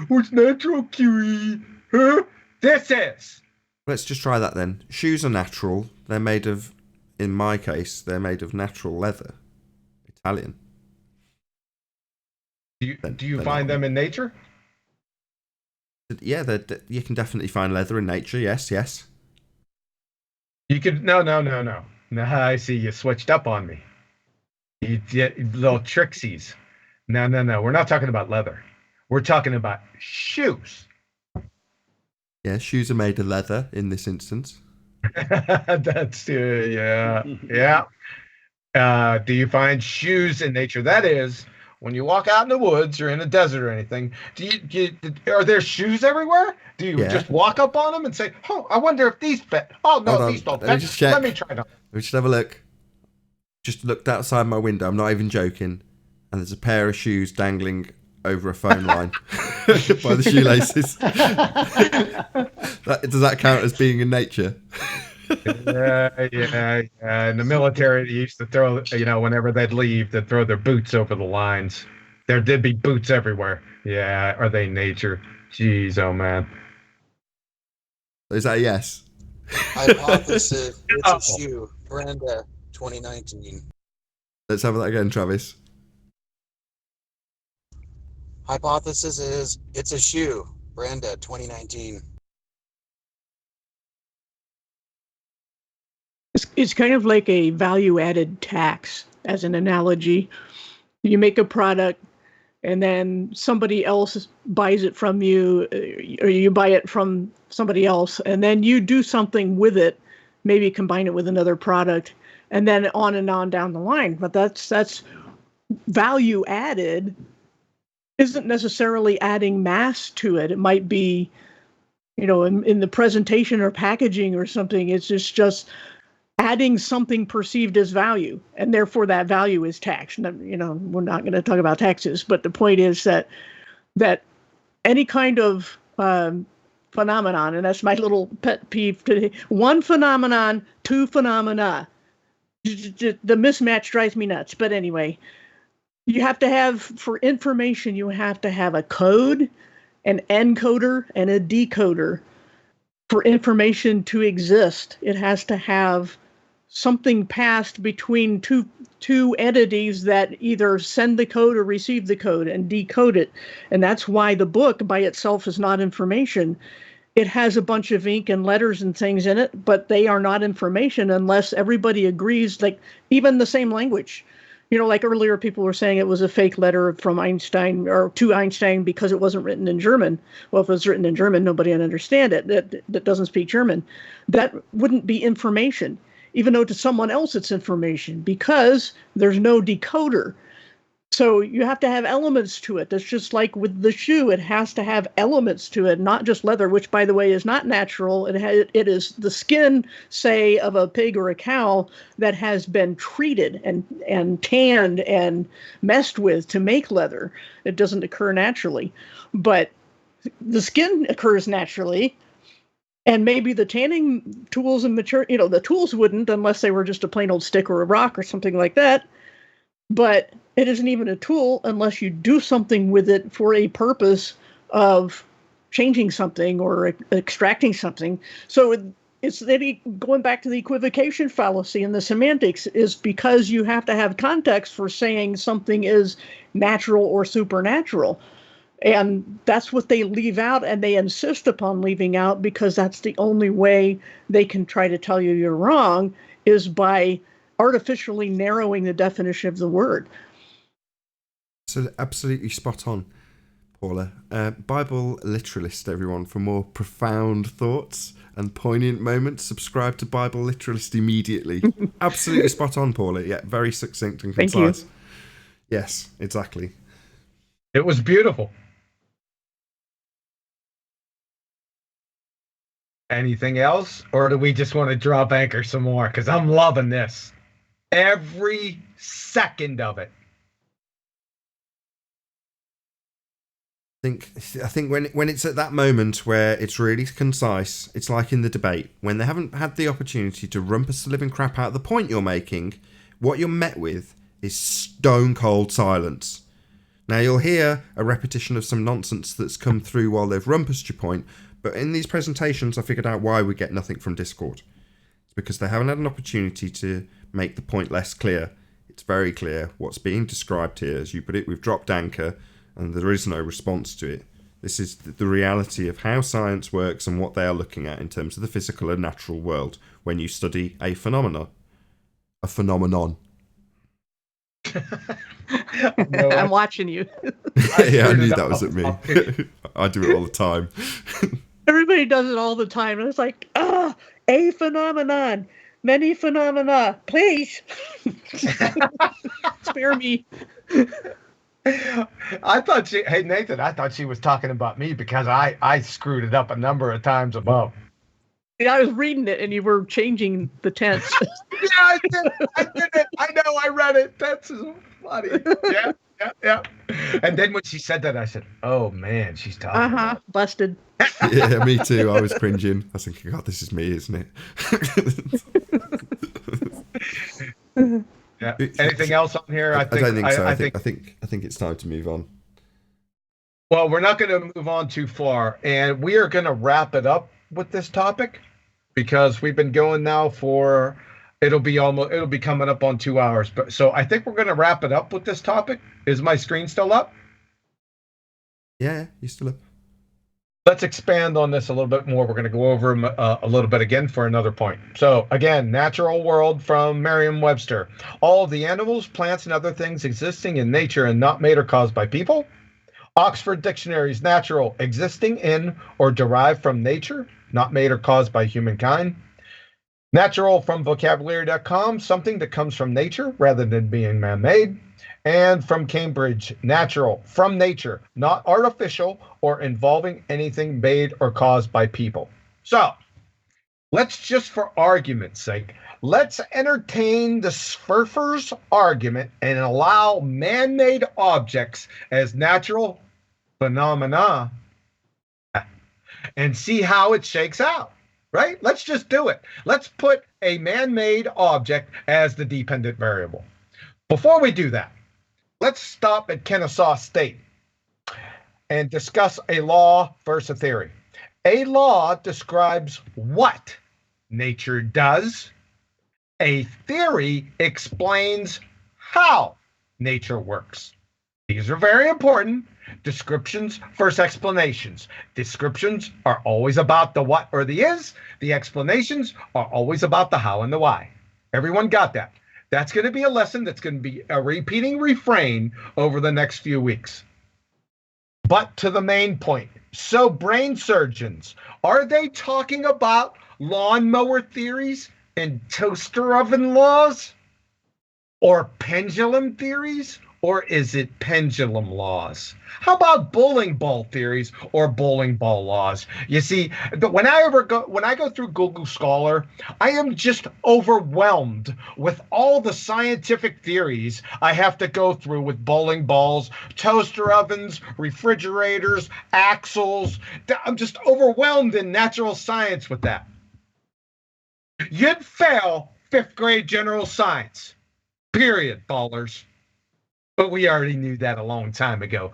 E: what's natural, QE?" Huh? This is.
A: Let's just try that then. Shoes are natural. They're made of, in my case, they're made of natural leather. Italian.
E: Do you find them in nature?
A: Yeah, you can definitely find leather in nature. Yes.
E: You could no. Now I see you switched up on me. You little tricksies. No. We're not talking about leather. We're talking about shoes.
A: Yeah, shoes are made of leather in this instance.
E: That's yeah. Do you find shoes in nature? That is, when you walk out in the woods or in a desert or anything, are there shoes everywhere? Do you just walk up on them and say, "Oh, I wonder if these fit"? Oh no, these don't fit. Let me try them.
A: We should have a look. Just looked outside my window. I'm not even joking. And there's a pair of shoes dangling over a phone line by the shoelaces. Does that count as being in nature?
E: Yeah. In the military, they used to throw, whenever they'd leave, they'd throw their boots over the lines. There did be boots everywhere. Yeah, are they nature? Jeez, oh man.
A: Is that a yes?
L: Hypothesis, it's a shoe. Brenda, 2019.
A: Let's have that again, Travis.
L: Hypothesis is it's a shoe. Brenda, 2019.
C: It's kind of like a value-added tax, as an analogy. You make a product, and then somebody else buys it from you, or you buy it from somebody else, and then you do something with it, maybe combine it with another product, and then on and on down the line. But that's value added isn't necessarily adding mass to it. It might be, in the presentation or packaging or something, it's just adding something perceived as value, and therefore that value is taxed. We're not going to talk about taxes, but the point is that any kind of phenomenon, and that's my little pet peeve today, one phenomenon, two phenomena. The mismatch drives me nuts. But anyway, you have to have, for information, you have to have a code, an encoder, and a decoder. For information to exist, it has to have something passed between two entities that either send the code or receive the code and decode it. And that's why the book by itself is not information. It has a bunch of ink and letters and things in it, but they are not information unless everybody agrees, like even the same language. Like earlier people were saying it was a fake letter from Einstein or to Einstein because it wasn't written in German. Well, if it was written in German, nobody would understand it. That doesn't speak German. That wouldn't be information, even though to someone else it's information, because there's no decoder. So you have to have elements to it. That's just like with the shoe. It has to have elements to it, not just leather, which, by the way, is not natural. It is the skin, say, of a pig or a cow that has been treated and tanned and messed with to make leather. It doesn't occur naturally. But the skin occurs naturally. And maybe the tanning tools and material, the tools wouldn't unless they were just a plain old stick or a rock or something like that. But it isn't even a tool unless you do something with it for a purpose of changing something or extracting something. So it's going back to the equivocation fallacy and the semantics, is because you have to have context for saying something is natural or supernatural. And that's what they leave out, and they insist upon leaving out because that's the only way they can try to tell you you're wrong, is by artificially narrowing the definition of the word.
A: So absolutely spot on, Paula. Bible literalist, everyone. For more profound thoughts and poignant moments, subscribe to Bible literalist immediately. Absolutely spot on, Paula. Yeah, very succinct and concise.
C: Thank you.
A: Yes, exactly.
E: It was beautiful. Anything else? Or do we just want to drop anchor some more? Because I'm loving this. Every second of it.
A: I think when it's at that moment where it's really concise, it's like in the debate, when they haven't had the opportunity to rumpus the living crap out of the point you're making, what you're met with is stone cold silence. Now you'll hear a repetition of some nonsense that's come through while they've rumpused your point, but in these presentations I figured out why we get nothing from Discord. It's because they haven't had an opportunity to make the point less clear. It's very clear what's being described here. As you put it, we've dropped anchor and there is no response to it. This is the reality of how science works and what they are looking at in terms of the physical and natural world when you study a phenomenon. A phenomenon.
C: No, I'm watching you.
A: Yeah, I knew that was at me. I do it all the time.
C: Everybody does it all the time. And it's like, a phenomenon, many phenomena, please. Spare me.
E: Hey Nathan, I thought she was talking about me because I screwed it up a number of times above.
C: Yeah, I was reading it and you were changing the tense.
E: Yeah, I did it. I know, I read it. That's funny. Yeah. And then when she said that, I said, oh man, she's talking about
C: busted.
A: Yeah, me too. I was cringing. I was thinking, God, this is me, isn't
E: it? Yeah. Anything else on here?
A: I don't think so. I think it's time to move on.
E: Well, we're not going to move on too far, and we are going to wrap it up with this topic because we've been going now for it'll be coming up on 2 hours. But so I think we're going to wrap it up with this topic. Is my screen still up?
A: Yeah, you're still up.
E: let's expand on this a little bit more. We're going to go over a little bit again for another point. So again, natural world from Merriam-Webster. All of the animals, plants, and other things existing in nature and not made or caused by people. Oxford Dictionary's natural, existing in or derived from nature, not made or caused by humankind. Natural from vocabulary.com, something that comes from nature rather than being man-made. And from Cambridge, natural, from nature, not artificial or involving anything made or caused by people. So, let's just for argument's sake, let's entertain the Sperfer's argument and allow man-made objects as natural phenomena and see how it shakes out, right? Let's just do it. Let's put a man-made object as the dependent variable. Before we do that, let's stop at Kennesaw State and discuss a law versus a theory. A law describes what nature does. A theory explains how nature works. These are very important. Descriptions versus explanations. Descriptions are always about the what or the is. The explanations are always about the how and the why. Everyone got that? That's going to be a lesson that's going to be a repeating refrain over the next few weeks. But to the main point. So brain surgeons, are they talking about lawnmower theories and toaster oven laws? Or pendulum theories? Or is it pendulum laws? How about bowling ball theories or bowling ball laws? You see, when I go through Google Scholar, I am just overwhelmed with all the scientific theories I have to go through with bowling balls, toaster ovens, refrigerators, axles. I'm just overwhelmed in natural science with that. You'd fail 5th grade general science. Period, ballers. But we already knew that a long time ago,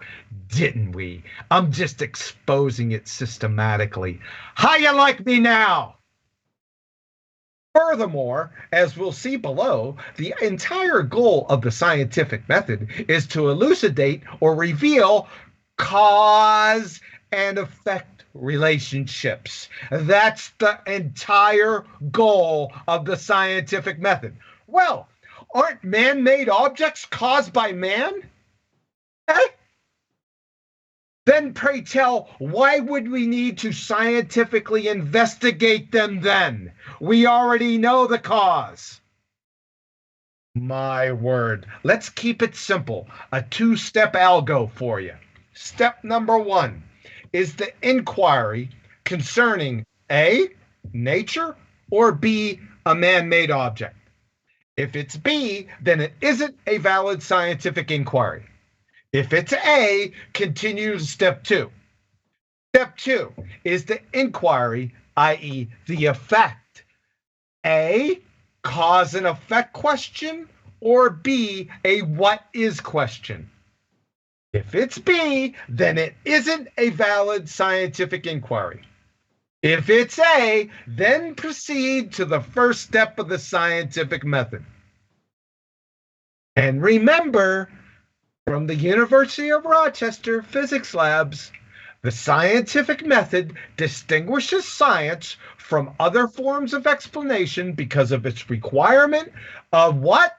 E: didn't we? I'm just exposing it systematically. How you like me now? Furthermore, as we'll see below, the entire goal of the scientific method is to elucidate or reveal cause and effect relationships. That's the entire goal of the scientific method. Well, aren't man-made objects caused by man? Eh? Then pray tell, why would we need to scientifically investigate them then? We already know the cause. My word. Let's keep it simple. A 2-step algo for you. Step number 1 is the inquiry concerning A, nature, or B, a man-made object. If it's B, then it isn't a valid scientific inquiry. If it's A, continue to step 2. Step 2 is the inquiry, i.e. the effect. A, cause and effect question, or B, a what is question. If it's B, then it isn't a valid scientific inquiry. If it's A, then proceed to the first step of the scientific method. And remember, from the University of Rochester Physics Labs, the scientific method distinguishes science from other forms of explanation because of its requirement of what?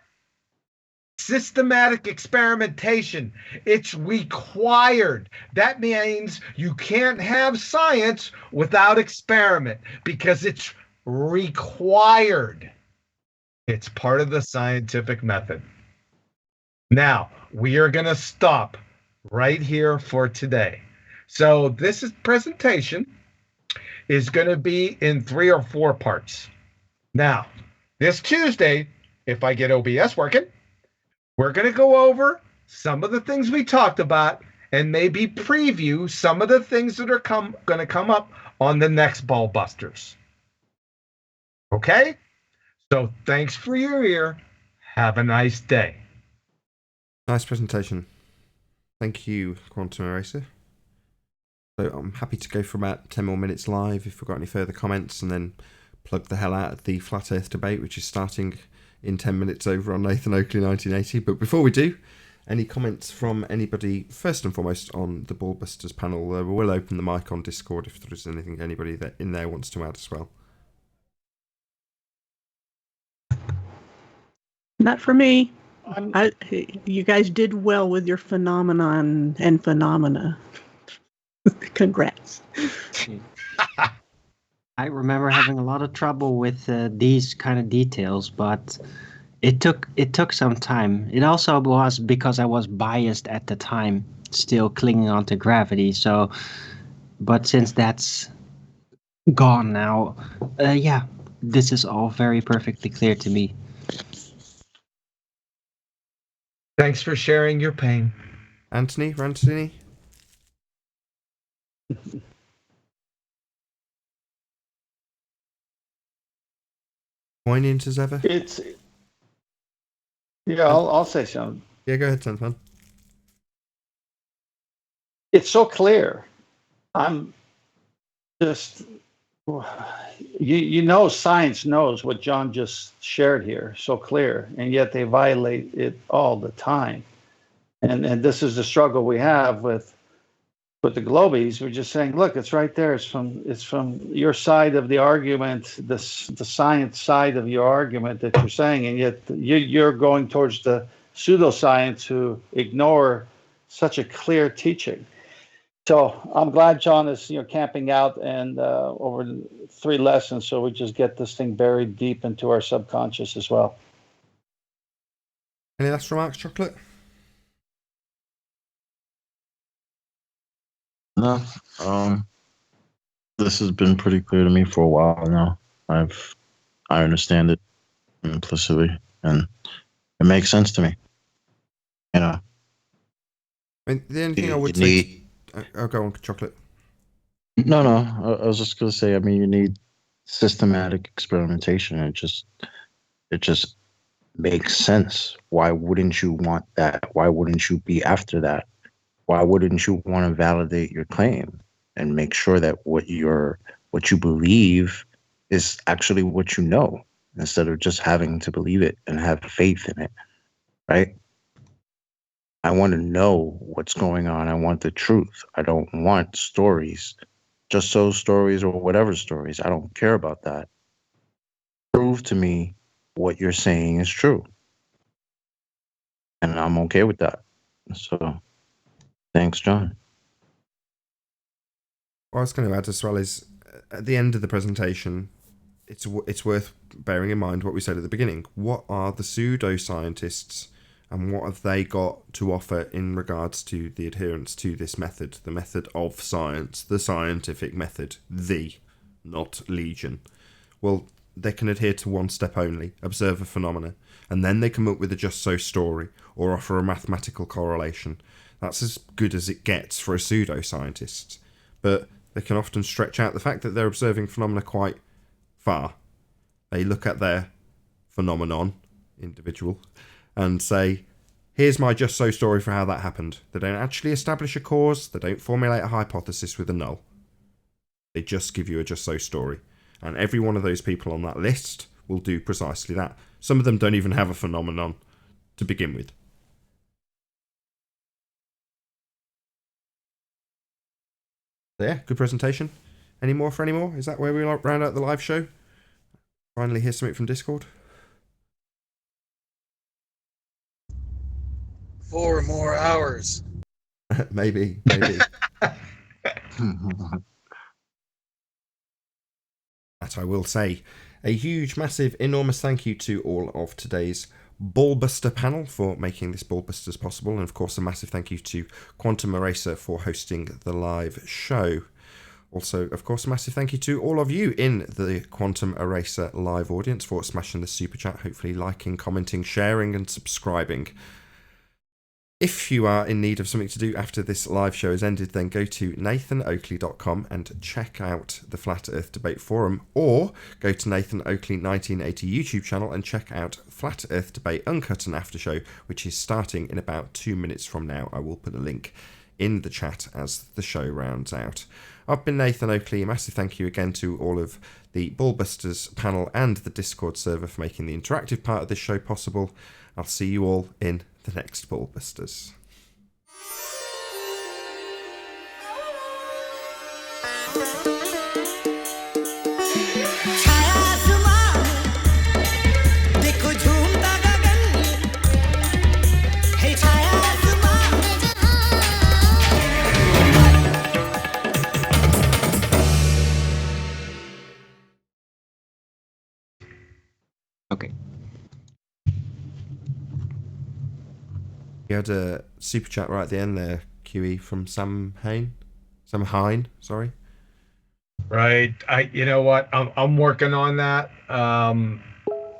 E: Systematic experimentation. It's required. That means you can't have science without experiment because it's required. It's part of the scientific method. Now, we are going to stop right here for today. So this presentation is going to be in 3 or 4 parts. Now, this Tuesday, if I get OBS working, we're going to go over some of the things we talked about and maybe preview some of the things that are going to come up on the next BALLBUSTERS. Okay? So thanks for your ear. Have a nice day.
A: Nice presentation. Thank you, Quantum Eraser. So I'm happy to go for about 10 more minutes live if we've got any further comments, and then plug the hell out of the Flat Earth debate, which is starting in 10 minutes over on Nathan Oakley 1980. But before we do, Any comments from anybody, first and foremost, on the Ballbusters panel? We'll open the mic on Discord if there's anything anybody that in there wants to add as well.
C: Not for me. You guys did well with your phenomenon and phenomena. Congrats.
B: I remember having a lot of trouble with these kind of details, but it took some time. It also was because I was biased at the time, still clinging on to gravity. So, but since that's gone now, yeah, this is all very perfectly clear to me.
E: Thanks for sharing your pain.
A: Anthony, Rantini? Poignant as ever?
H: I'll say something.
A: Yeah, go ahead, Sanfan.
H: It's so clear. I'm just, you know, science knows what John just shared here, so clear, and yet they violate it all the time. And this is the struggle we have with the Globies. We're just saying, look, it's right there. It's from your side of the argument, the science side of your argument that you're saying, and yet you're going towards the pseudoscience who ignore such a clear teaching. So I'm glad John is camping out and over 3 lessons, so we just get this thing buried deep into our subconscious as well.
A: Any last remarks, Chocolate?
G: No, this has been pretty clear to me for a while now. I understand it implicitly, and it makes sense to me.
A: I mean, the only thing I would say. I'll go on, Chocolate.
G: No, I was just gonna say. I mean, you need systematic experimentation. It just makes sense. Why wouldn't you want that? Why wouldn't you be after that? Why wouldn't you want to validate your claim and make sure that what you believe is actually what you know, instead of just having to believe it and have faith in it, right? I want to know what's going on. I want the truth. I don't want stories, just so stories or whatever stories. I don't care about that. Prove to me what you're saying is true. And I'm okay with that. So thanks, John.
A: What I was going to add as well is, at the end of the presentation, it's worth bearing in mind what we said at the beginning. What are the pseudoscientists and what have they got to offer in regards to the adherence to this method, the method of science, the scientific method, not legion? Well, they can adhere to one step only, observe a phenomena, and then they come up with a just so story or offer a mathematical correlation. That's as good as it gets for a pseudoscientist. But they can often stretch out the fact that they're observing phenomena quite far. They look at their phenomenon, individual, and say, here's my just so story for how that happened. They don't actually establish a cause. They don't formulate a hypothesis with a null. They just give you a just so story. And every one of those people on that list will do precisely that. Some of them don't even have a phenomenon to begin with. Yeah, good presentation. Any more? Is that where we round out the live show? Finally hear something from Discord?
L: 4 more hours.
A: maybe. That I will say. A huge, massive, enormous thank you to all of today's Ballbuster panel for making this Ballbusters possible, and of course a massive thank you to Quantum Eraser for hosting the live show. Also, of course, a massive thank you to all of you in the Quantum Eraser live audience for smashing the super chat, hopefully liking, commenting, sharing and subscribing. If you are in need of something to do after this live show has ended, then go to nathanoakley.com and check out the Flat Earth Debate Forum, or go to Nathan Oakley 1980 YouTube channel and check out Flat Earth Debate Uncut and After Show, which is starting in about 2 minutes from now. I will put a link in the chat as the show rounds out. I've been Nathan Oakley. A massive thank you again to all of the Ballbusters panel and the Discord server for making the interactive part of this show possible. I'll see you all in the next Ballbusters.
B: Okay.
A: You had a super chat right at the end there, QE, from Sam Hine, sorry.
E: Right. You know what? I'm working on that.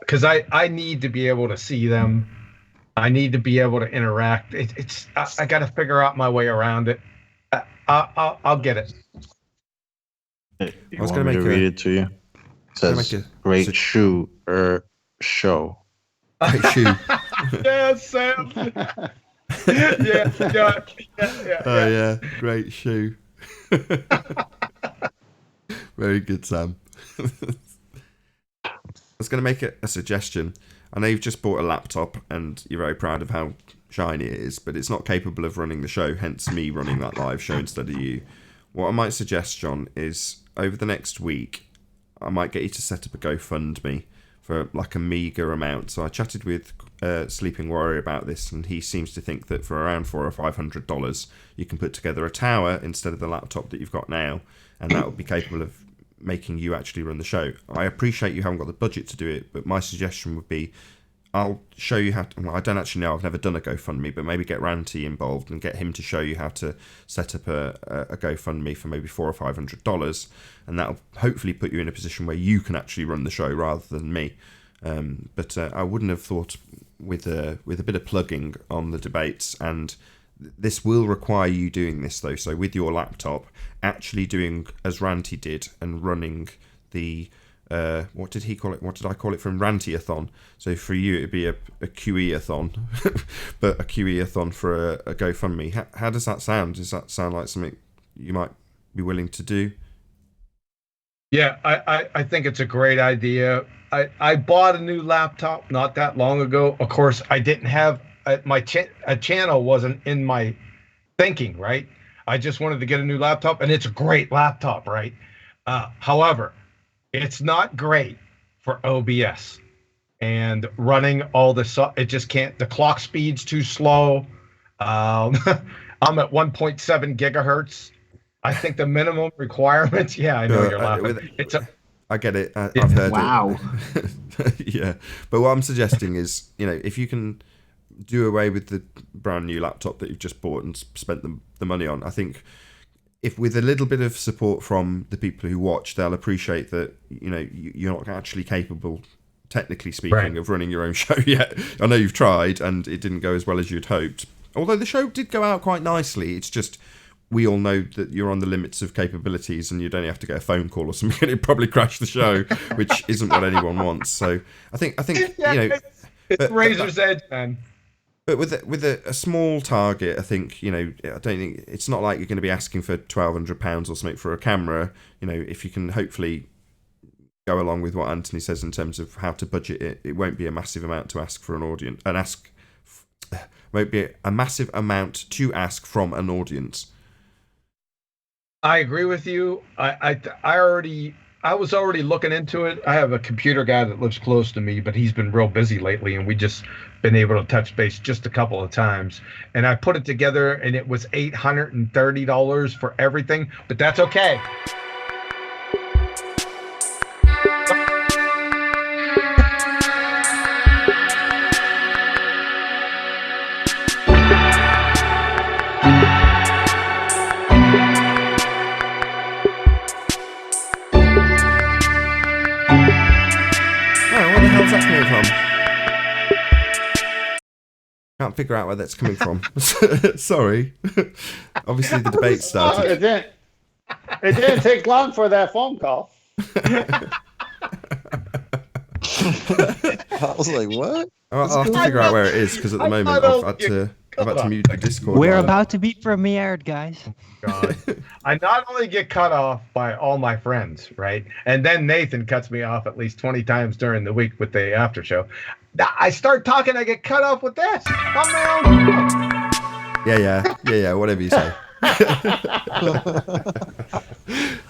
E: Because I need to be able to see them. I need to be able to interact. I got to figure out my way around it. I'll get it.
G: I was going to read it to you. It says, great shoe show.
A: Great shoe.
E: Yeah, Sam. yeah.
A: Oh, yeah. Great shoe. Very good, Sam. I was going to make a suggestion. I know you've just bought a laptop and you're very proud of how shiny it is, but it's not capable of running the show, hence me running that live show instead of you. What I might suggest, John, is over the next week, I might get you to set up a GoFundMe for like a meager amount. So I chatted with Sleeping Warrior about this, and he seems to think that for around $400 or $500, you can put together a tower instead of the laptop that you've got now, and that would be capable of making you actually run the show. I appreciate you haven't got the budget to do it, but my suggestion would be I'll show you how to, well, I don't actually know, I've never done a GoFundMe, but maybe get Ranty involved and get him to show you how to set up a GoFundMe for maybe $400 or $500, and that'll hopefully put you in a position where you can actually run the show rather than me. But I wouldn't have thought with a bit of plugging on the debates, and this will require you doing this though, so with your laptop, actually doing as Ranty did and running the what did he call it? What did I call it from Ranty-a-thon? So for you, it'd be a QE-a-thon, but a QE-a-thon for a GoFundMe. How does that sound? Does that sound like something you might be willing to do?
E: Yeah, I think it's a great idea. I bought a new laptop not that long ago. Of course, I didn't have a channel wasn't in my thinking, right? I just wanted to get a new laptop, and it's a great laptop, right? However, it's not great for OBS and running all the it just can't. The clock speed's too slow. I'm at 1.7 gigahertz. I think the minimum requirements. Yeah, I know you're laughing.
A: I get it. I've heard
B: wow.
A: it. Yeah, but what I'm suggesting is, if you can do away with the brand new laptop that you've just bought and spent the money on, I think if with a little bit of support from the people who watch, they'll appreciate that you're not actually capable, technically speaking, of running your own show yet. I know you've tried and it didn't go as well as you'd hoped, although the show did go out quite nicely. It's just we all know that you're on the limits of capabilities, and you'd only have to get a phone call or something and it'd probably crash the show, which isn't what anyone wants. So I think
E: it's razor's edge, man.
A: But with a small target, I think, I don't think it's not like you're going to be asking for £1,200 or something for a camera. If you can hopefully go along with what Anthony says in terms of how to budget it, it won't be a massive amount to ask for an audience, won't be a massive amount to ask from an audience.
E: I agree with you. I was already looking into it. I have a computer guy that lives close to me, but he's been real busy lately, and we just been able to touch base just a couple of times. And I put it together, and it was $830 for everything, but that's okay.
A: Can't figure out where that's coming from. Sorry. Obviously the debate started.
H: It didn't take long for that phone call.
G: I was like, what?
A: I'll have to figure out where it is, because at the moment I've had to I'm about to mute the Discord.
B: We're
A: line.
B: about to be premiered, guys.
E: God. I not only get cut off by all my friends, right? And then Nathan cuts me off at least 20 times during the week with the after show. I start talking, I get cut off with this. I'm my own
A: Yeah, whatever you say.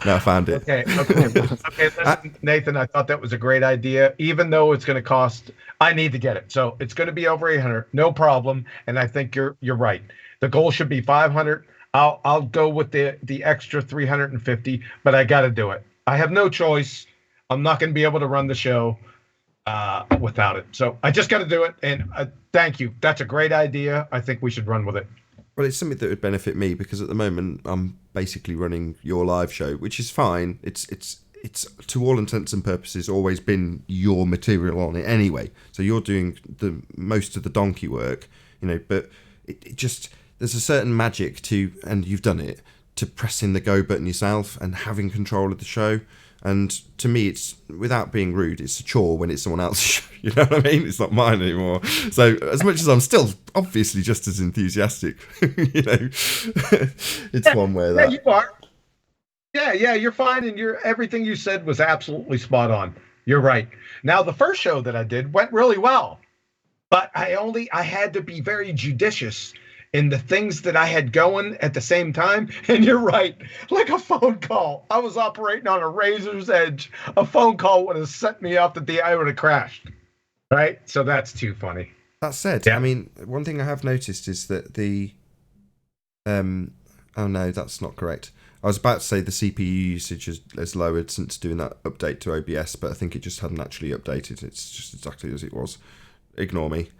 A: No, I found it.
E: Okay, listen, Nathan, I thought that was a great idea, even though it's going to cost, I need to get it. So it's going to be over 800, no problem. And I think you're right. The goal should be 500. I'll go with the extra 350, but I got to do it. I have no choice. I'm not going to be able to run the show without it. So I just got to do it. And thank you. That's a great idea. I think we should run with it.
A: Well, it's something that would benefit me because at the moment I'm basically running your live show, which is fine. It's to all intents and purposes always been your material on it anyway. So you're doing the most of the donkey work, but it just, there's a certain magic to, and you've done it, to pressing the go button yourself and having control of the show. And to me, it's, without being rude, it's a chore when it's someone else's show. You know what I mean? It's not mine anymore. So as much as I'm still obviously just as enthusiastic, it's one way that.
E: Yeah, you are. Yeah, you're fine. And everything you said was absolutely spot on. You're right. Now, the first show that I did went really well, but I had to be very judicious in the things that I had going at the same time. And you're right, like a phone call. I was operating on a razor's edge. A phone call would have set me up that I would have crashed. Right? So that's too funny.
A: That said,
E: Yeah.
A: I mean, one thing I have noticed is that oh no, that's not correct. I was about to say the CPU usage has lowered since doing that update to OBS, but I think it just hadn't actually updated. It's just exactly as it was. Ignore me.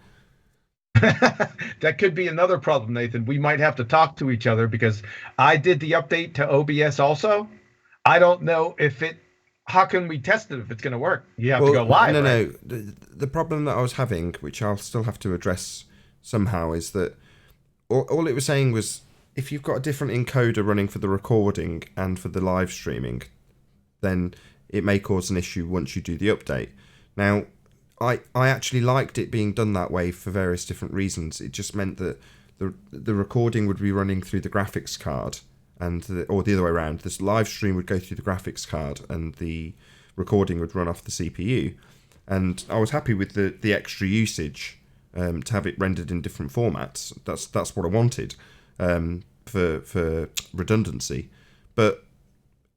E: That could be another problem, Nathan. We might have to talk to each other because I did the update to OBS also. I don't know how can we test it if it's going to work? You have to go live.
A: No,
E: right?
A: no. The problem that I was having, which I'll still have to address somehow, is that all it was saying was if you've got a different encoder running for the recording and for the live streaming, then it may cause an issue once you do the update. Now, I actually liked it being done that way for various different reasons. It just meant that the recording would be running through the graphics card, or the other way around. This live stream would go through the graphics card, and the recording would run off the CPU. And I was happy with the extra usage to have it rendered in different formats. That's what I wanted for redundancy. But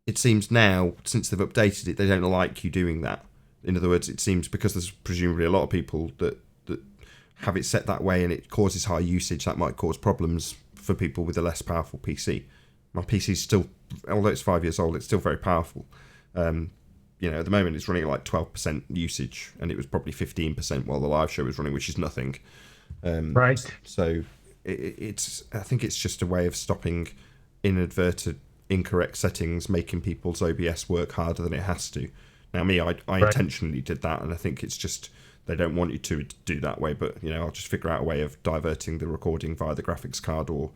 A: it seems now, since they've updated it, they don't like you doing that. In other words, it seems because there's presumably a lot of people that have it set that way and it causes high usage, that might cause problems for people with a less powerful PC. My PC is still, although it's 5 years old, it's still very powerful. At the moment it's running at like 12% usage, and it was probably 15% while the live show was running, which is nothing.
E: Right.
A: So I think it's just a way of stopping inadvertent incorrect settings making people's OBS work harder than it has to. Now, I intentionally did that, and I think it's just they don't want you to do that way. But I'll just figure out a way of diverting the recording via the graphics card or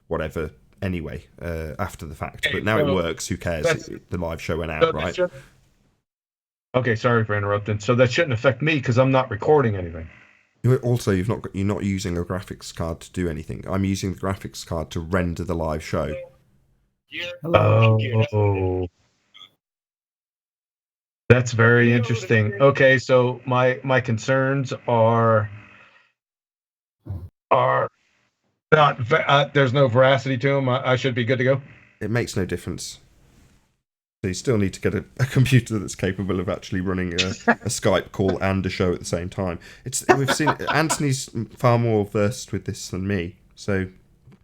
A: whatever. Anyway, after the fact. But now it works. Who cares? The live show went out, right?
E: Okay, sorry for interrupting. So that shouldn't affect me because I'm not recording anything.
A: Also, you're not using a graphics card to do anything. I'm using the graphics card to render the live show.
E: Oh. That's very interesting. Okay, so my concerns are not there's no veracity to them. I should be good to go.
A: It makes no difference. So you still need to get a computer that's capable of actually running a Skype call and a show at the same time. We've seen Anthony's far more versed with this than me. So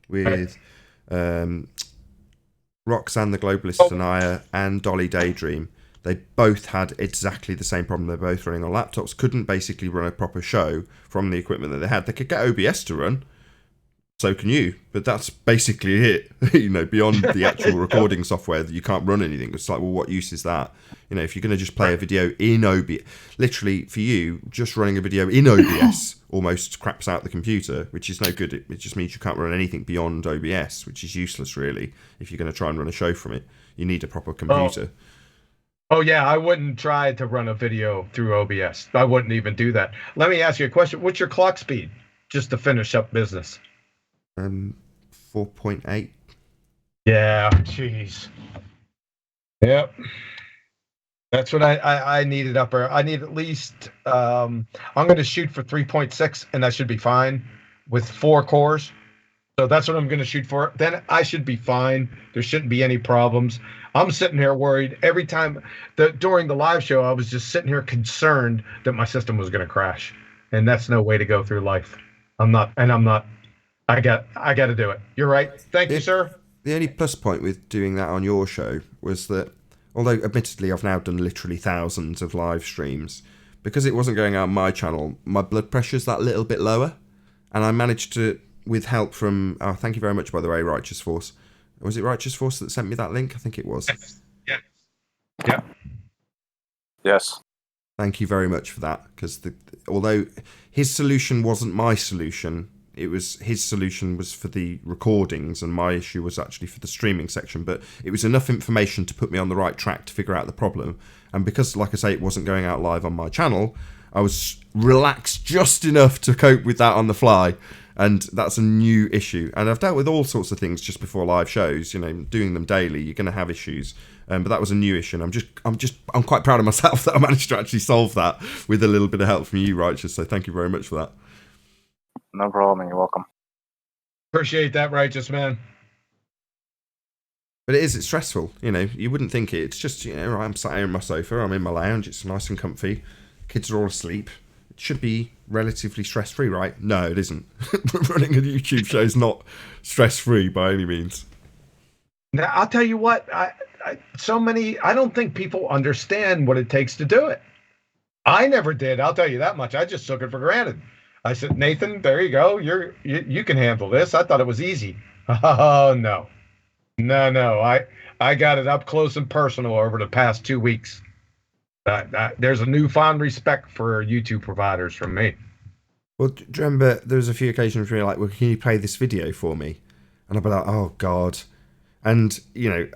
A: with Roxanne the Globalist Denier and Dolly Daydream, they both had exactly the same problem. They're both running on laptops, couldn't basically run a proper show from the equipment that they had. They could get OBS to run, so can you, but that's basically it. Beyond the actual recording software, that you can't run anything. It's like, well, what use is that? If you're going to just play a video in OBS, literally for you, just running a video in OBS almost craps out the computer, which is no good. It just means you can't run anything beyond OBS, which is useless, really. If you're going to try and run a show from it, you need a proper computer.
E: Oh, yeah, I wouldn't try to run a video through OBS. I wouldn't even do that. Let me ask you a question. What's your clock speed, just to finish up business?
A: 4.8.
E: Yeah, jeez. Yep. That's what I needed up there. I need at least, I'm going to shoot for 3.6, and that should be fine with 4 cores. So that's what I'm going to shoot for. Then I should be fine. There shouldn't be any problems. I'm sitting here worried every time during the live show, I was just sitting here concerned that my system was going to crash. And that's no way to go through life. I got to do it. You're right. Thank you, sir.
A: The only plus point with doing that on your show was that, although admittedly I've now done literally thousands of live streams, because it wasn't going out on my channel, my blood pressure's that little bit lower. And I managed to, with help from, thank you very much, by the way, Righteous Force. Was it Righteous Force that sent me that link? I think it was.
E: Yeah. Yeah.
G: Yes.
A: Thank you very much for that, because although his solution wasn't my solution, his solution was for the recordings, and my issue was actually for the streaming section. But it was enough information to put me on the right track to figure out the problem. And because, like I say, it wasn't going out live on my channel, I was relaxed just enough to cope with that on the fly. And that's a new issue. And I've dealt with all sorts of things just before live shows. You know, doing them daily, you're going to have issues. But that was a new issue. And I'm quite proud of myself that I managed to actually solve that with a little bit of help from you, Righteous. So thank you very much for that.
G: No problem. You're welcome.
E: Appreciate that, Righteous man.
A: But it's stressful. You know, you wouldn't think it. It's just, you know, right, I'm sat here in my sofa. I'm in my lounge. It's nice and comfy. Kids are all asleep. It should be relatively stress-free, right? No, it isn't. Running a YouTube show is not stress-free by any means.
E: Now, I'll tell you what, I don't think people understand what it takes to do it. I never did. I'll tell you that much. I just took it for granted. I said, Nathan, there you go. You can handle this. I thought it was easy. Oh, no. I got it up close and personal over the past 2 weeks. There's a newfound respect for YouTube providers from me.
A: Well, do you remember there was a few occasions where you're like, well, can you play this video for me? And I'd be like, oh, God. And, you know,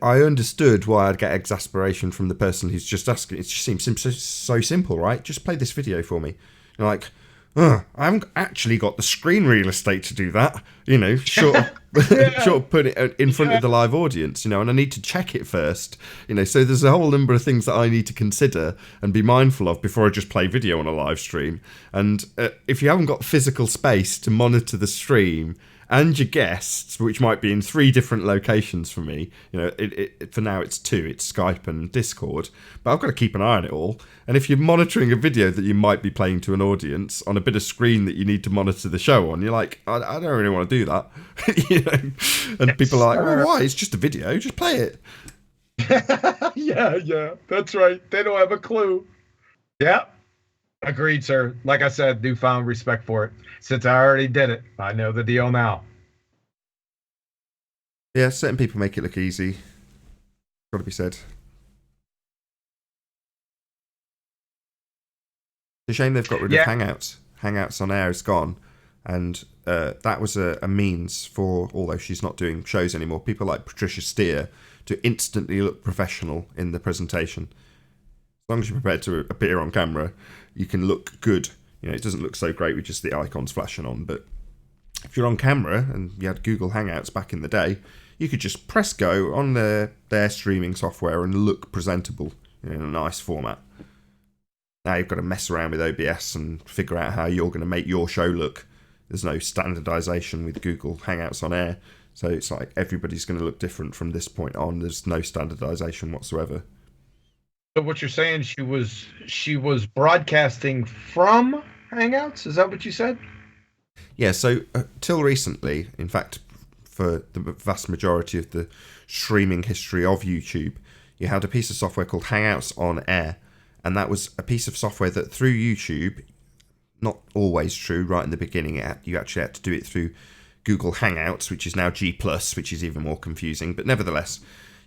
A: I understood why I'd get exasperation from the person who's just asking. It just seems so simple, right? Just play this video for me. You're like, I haven't actually got the screen real estate to do that, you know, short of put it in front of the live audience, you know, and I need to check it first, you know, so there's a whole number of things that I need to consider and be mindful of before I just play video on a live stream. And if you haven't got physical space to monitor the stream and your guests, which might be in 3 different locations for me, you know, for now it's 2, it's Skype and Discord, but I've got to keep an eye on it all. And if you're monitoring a video that you might be playing to an audience on a bit of screen that you need to monitor the show on, you're like, I don't really want to do that. You know? And people are like, well, why? It's just a video, just play it.
E: Yeah, that's right. They don't have a clue. Yeah. Agreed, sir. Like I said, newfound respect for it. Since I already did it, I know the deal now.
A: Yeah, certain people make it look easy. Got to be said. It's a shame they've got rid of Hangouts. Hangouts on Air is gone. And that was a means for, although she's not doing shows anymore, people like Patricia Steer to instantly look professional in the presentation. As long as you're prepared to appear on camera, you can look good. You know, it doesn't look so great with just the icons flashing on, but if you're on camera and you had Google Hangouts back in the day, you could just press go on their streaming software and look presentable in a nice format. Now you've got to mess around with OBS and figure out how you're going to make your show look. There's no standardization with Google Hangouts on Air, so it's like everybody's going to look different from this point on. There's no standardization whatsoever.
E: So what you're saying, she was broadcasting from Hangouts? Is that what you said?
A: Yeah, so till recently, in fact, for the vast majority of the streaming history of YouTube, you had a piece of software called Hangouts on Air, and that was a piece of software that through YouTube, not always true, right in the beginning, you actually had to do it through Google Hangouts, which is now G+, which is even more confusing, but nevertheless,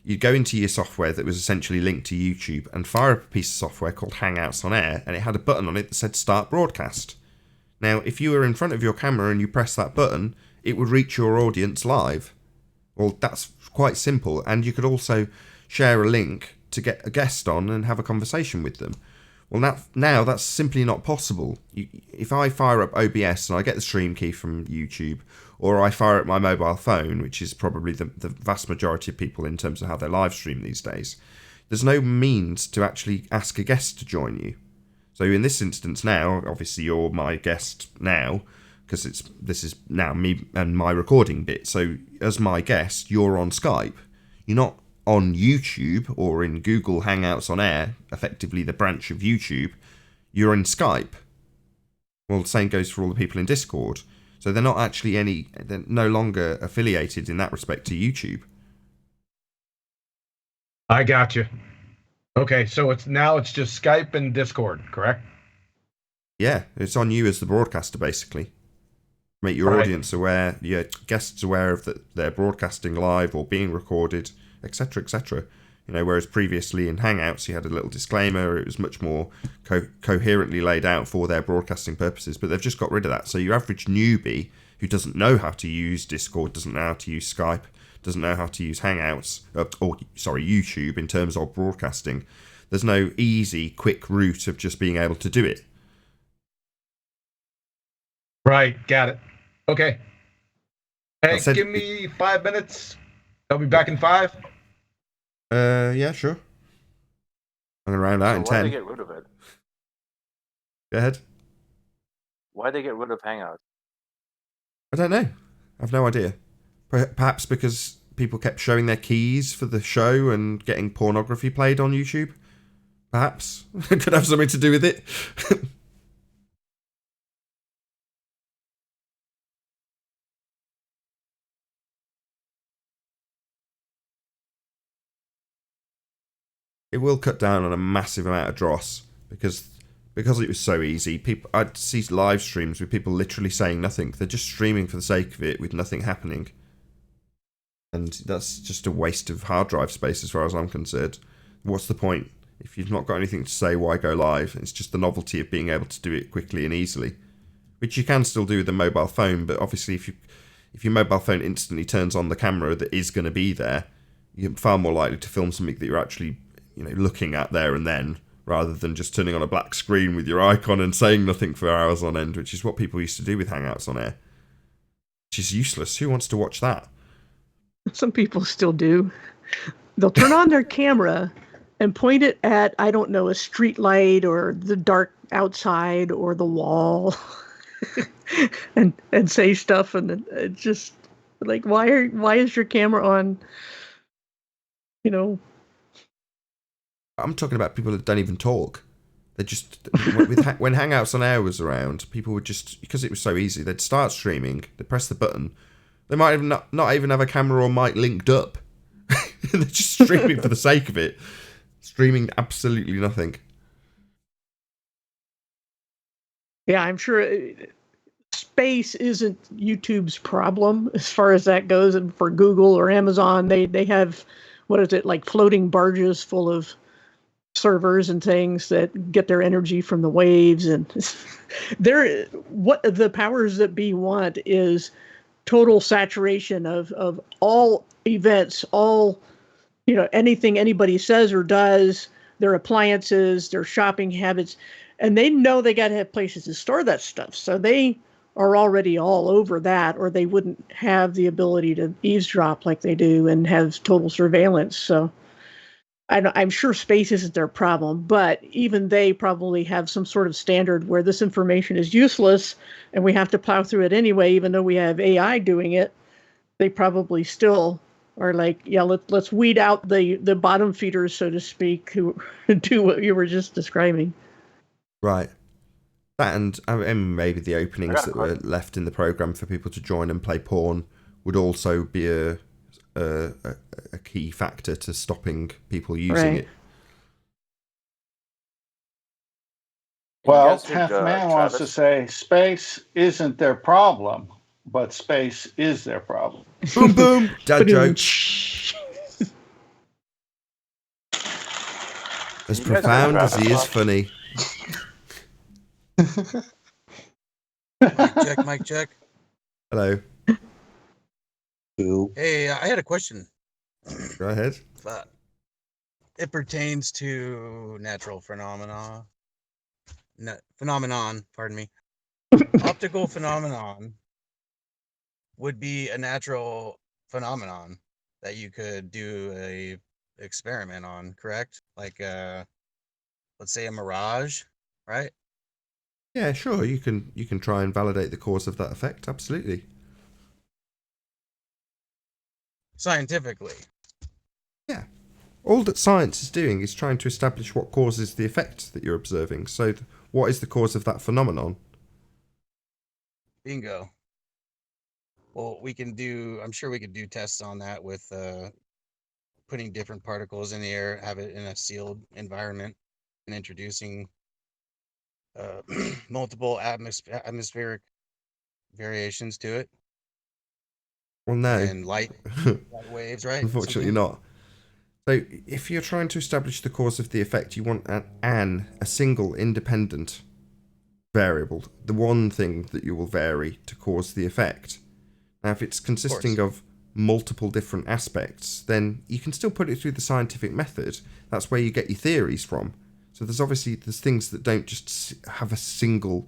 A: you'd go into your software that was essentially linked to YouTube and fire up a piece of software called Hangouts on Air, and it had a button on it that said Start Broadcast. Now, if you were in front of your camera and you press that button, it would reach your audience live. Well, that's quite simple, and you could also share a link to get a guest on and have a conversation with them. Well, now that's simply not possible. If I fire up OBS and I get the stream key from YouTube, or I fire up my mobile phone, which is probably the vast majority of people in terms of how they live stream these days, there's no means to actually ask a guest to join you. So in this instance now, obviously you're my guest now, because this is now me and my recording bit. So as my guest, you're on Skype. You're not on YouTube or in Google Hangouts on Air, effectively the branch of YouTube. You're in Skype. Well, the same goes for all the people in Discord. So they're not actually they're no longer affiliated in that respect to YouTube.
E: I got you. Okay, so it's just Skype and Discord, correct?
A: Yeah, it's on you as the broadcaster, basically. Make your audience aware, your guests aware of that they're broadcasting live or being recorded, etc., etc. Whereas previously in Hangouts you had a little disclaimer. It was much more coherently laid out for their broadcasting purposes, but they've just got rid of that. So your average newbie who doesn't know how to use Discord, doesn't know how to use Skype, doesn't know how to use Hangouts, YouTube in terms of broadcasting, there's no easy, quick route of just being able to do it.
E: Right, got it. Okay. Hey, give me 5 minutes. I'll be back in 5.
A: Yeah, sure. I'm going to round out in 10.
M: Why'd they get rid of it?
A: Go ahead.
M: Why'd they get rid of Hangouts?
A: I don't know. I've no idea. Perhaps because people kept showing their keys for the show and getting pornography played on YouTube. Perhaps. It could have something to do with it. It will cut down on a massive amount of dross because it was so easy. I'd see live streams with people literally saying nothing. They're just streaming for the sake of it with nothing happening. And that's just a waste of hard drive space as far as I'm concerned. What's the point? If you've not got anything to say, why go live? It's just the novelty of being able to do it quickly and easily. Which you can still do with a mobile phone, but obviously if your mobile phone instantly turns on the camera that is going to be there, you're far more likely to film something that you're actually looking at there and then, rather than just turning on a black screen with your icon and saying nothing for hours on end, which is what people used to do with Hangouts on Air. Which is useless. Who wants to watch that?
C: Some people still do. They'll turn on their camera and point it at, I don't know, a street light or the dark outside or the wall and say stuff, and it's just like, why is your camera on?
A: I'm talking about people that don't even talk. They just when Hangouts on Air was around, people would just, because it was so easy, they'd start streaming, they'd press the button, they might even not even have a camera or mic linked up. They're just streaming for the sake of it, streaming absolutely nothing.
C: Yeah, I'm sure space isn't YouTube's problem as far as that goes. And for Google or Amazon, they have, what is it, like floating barges full of servers and things that get their energy from the waves, and what the powers that be want is total saturation of all events, all anything anybody says or does, their appliances, their shopping habits, and they know they got to have places to store that stuff, so they are already all over that, or they wouldn't have the ability to eavesdrop like they do and have total surveillance. So I'm sure space isn't their problem, but even they probably have some sort of standard where this information is useless and we have to plow through it anyway, even though we have AI doing it. They probably still are like, yeah, let's weed out the bottom feeders, so to speak, who do what you were just describing.
A: Right. That and maybe the openings that were left in the program for people to join and play porn would also be a key factor to stopping people using it.
H: Well, Half Man wants to say space isn't their problem, but space is their problem.
A: Boom, boom. Dad joke. As profound as he is funny.
L: Mic check.
A: Hello.
L: Hey, I had a question.
A: Go ahead.
L: It pertains to natural phenomena. phenomenon, pardon me, optical phenomenon would be a natural phenomenon that you could do a experiment on, correct? Like, let's say a mirage, right?
A: Yeah, sure. You can try and validate the cause of that effect. Absolutely.
L: Scientifically.
A: Yeah. All that science is doing is trying to establish what causes the effect that you're observing. So, what is the cause of that phenomenon?
L: Bingo. Well, I'm sure we could do tests on that with putting different particles in the air, have it in a sealed environment, and introducing multiple atmospheric variations to it.
A: Well, no.
L: And light waves, right?
A: Unfortunately not. So, if you're trying to establish the cause of the effect, you want a single independent variable, the one thing that you will vary to cause the effect. Now, if it's consisting of multiple different aspects, then you can still put it through the scientific method. That's where you get your theories from. So there's things that don't just have a single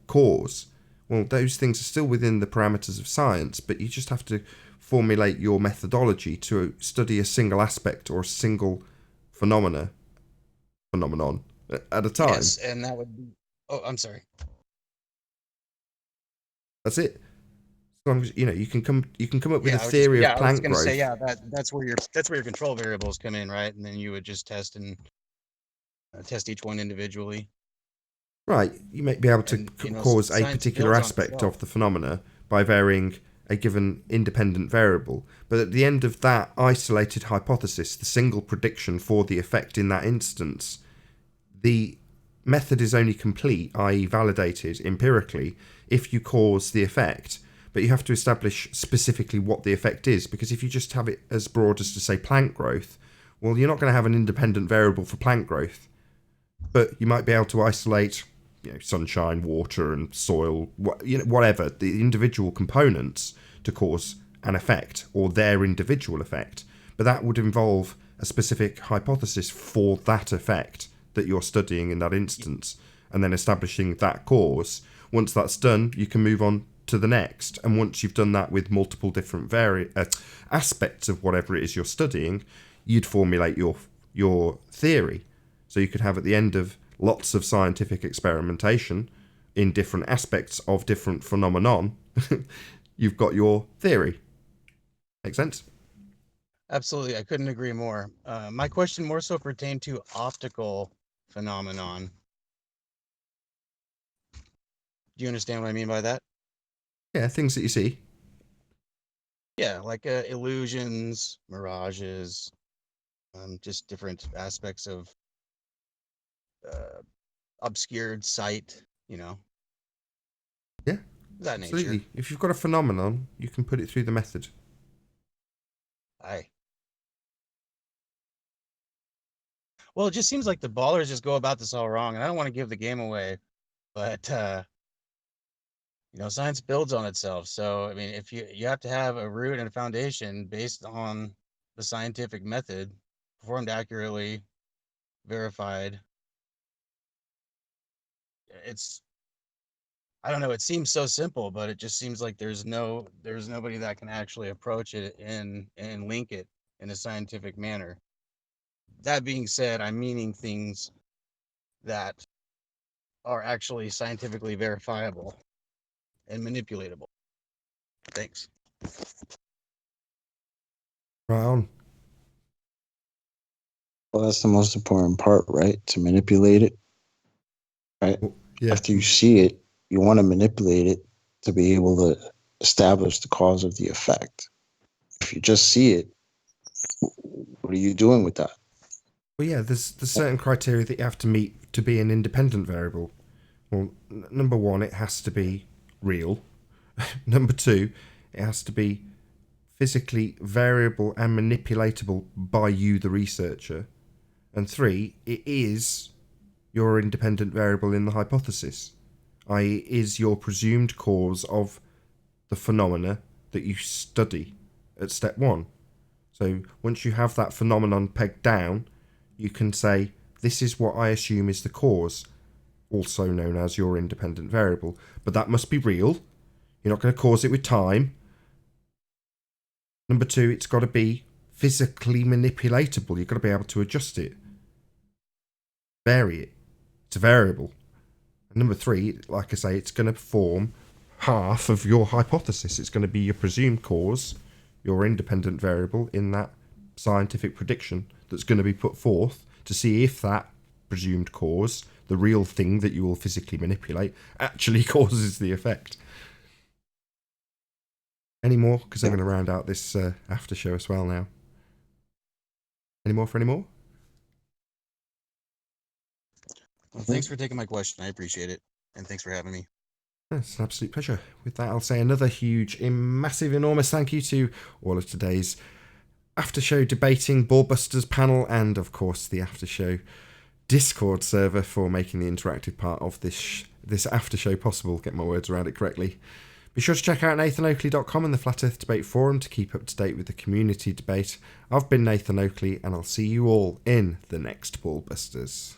A: cause. Well, those things are still within the parameters of science, but you just have to formulate your methodology to study a single aspect or a single phenomenon at a time.
L: Yes, and that would be. Oh, I'm sorry.
A: That's it. As long as you can come up with a theory of Planck growth.
L: I was going to say, that's where your control variables come in, right? And then you would just test each one individually.
A: Right, you may be able to cause a particular aspect of the phenomena by varying a given independent variable, but at the end of that isolated hypothesis, the single prediction for the effect in that instance, the method is only complete, i.e. validated empirically, if you cause the effect, but you have to establish specifically what the effect is, because if you just have it as broad as to say Planck growth, well, you're not going to have an independent variable for Planck growth, but you might be able to isolate sunshine, water and soil, whatever, the individual components to cause an effect or their individual effect. But that would involve a specific hypothesis for that effect that you're studying in that instance, and then establishing that cause. Once that's done, you can move on to the next. And once you've done that with multiple different aspects of whatever it is you're studying, you'd formulate your theory. So you could have at the end of lots of scientific experimentation in different aspects of different phenomenon, you've got your theory. Make sense?
L: Absolutely. I couldn't agree more. My question more so pertained to optical phenomenon. Do you understand what I mean by that?
A: Yeah, things that you see.
L: Yeah, like illusions, mirages, just different aspects of obscured sight,
A: Yeah,
L: that
A: absolutely.
L: nature.
A: If you've got a phenomenon, you can put it through the method.
L: Aye. Well, it just seems like the ballers just go about this all wrong, and I don't want to give the game away, but science builds on itself. So, I mean, if you have to have a root and a foundation based on the scientific method, performed accurately, verified. I don't know, it seems so simple, but it just seems like there's nobody that can actually approach it and link it in a scientific manner. That being said, I'm meaning things that are actually scientifically verifiable and manipulatable. Thanks.
A: Right on.
G: Well, that's the most important part, right? To manipulate it, right?
A: Yeah.
G: After you see it, you want to manipulate it to be able to establish the cause of the effect. If you just see it, what are you doing with that?
A: Well, yeah, there's certain criteria that you have to meet to be an independent variable. Well, number one, it has to be real. Number two, it has to be physically variable and manipulatable by you, the researcher. And three, it is your independent variable in the hypothesis, i.e. is your presumed cause of the phenomena that you study at step one. So once you have that phenomenon pegged down, you can say, This is what I assume is the cause, also known as your independent variable. But that must be real. You're not going to cause it with time. Number 2, it's got to be physically manipulatable. You've got to be able to adjust it, vary it. It's a variable. And number 3, like I say, it's going to form half of your hypothesis. It's going to be your presumed cause, your independent variable in that scientific prediction that's going to be put forth to see if that presumed cause, the real thing that you will physically manipulate, actually causes the effect. Any more? Because I'm going to round out this after show as well now. Any more for any more?
L: Well, thanks for taking my question. I appreciate it. And thanks for having me.
A: It's an absolute pleasure. With that, I'll say another huge, massive, enormous thank you to all of today's after show debating BALLBUSTERS panel and, of course, the after show Discord server for making the interactive part of this after show possible. Get my words around it correctly. Be sure to check out nathanoakley.com and the Flat Earth Debate Forum to keep up to date with the community debate. I've been Nathan Oakley, and I'll see you all in the next BALLBUSTERS.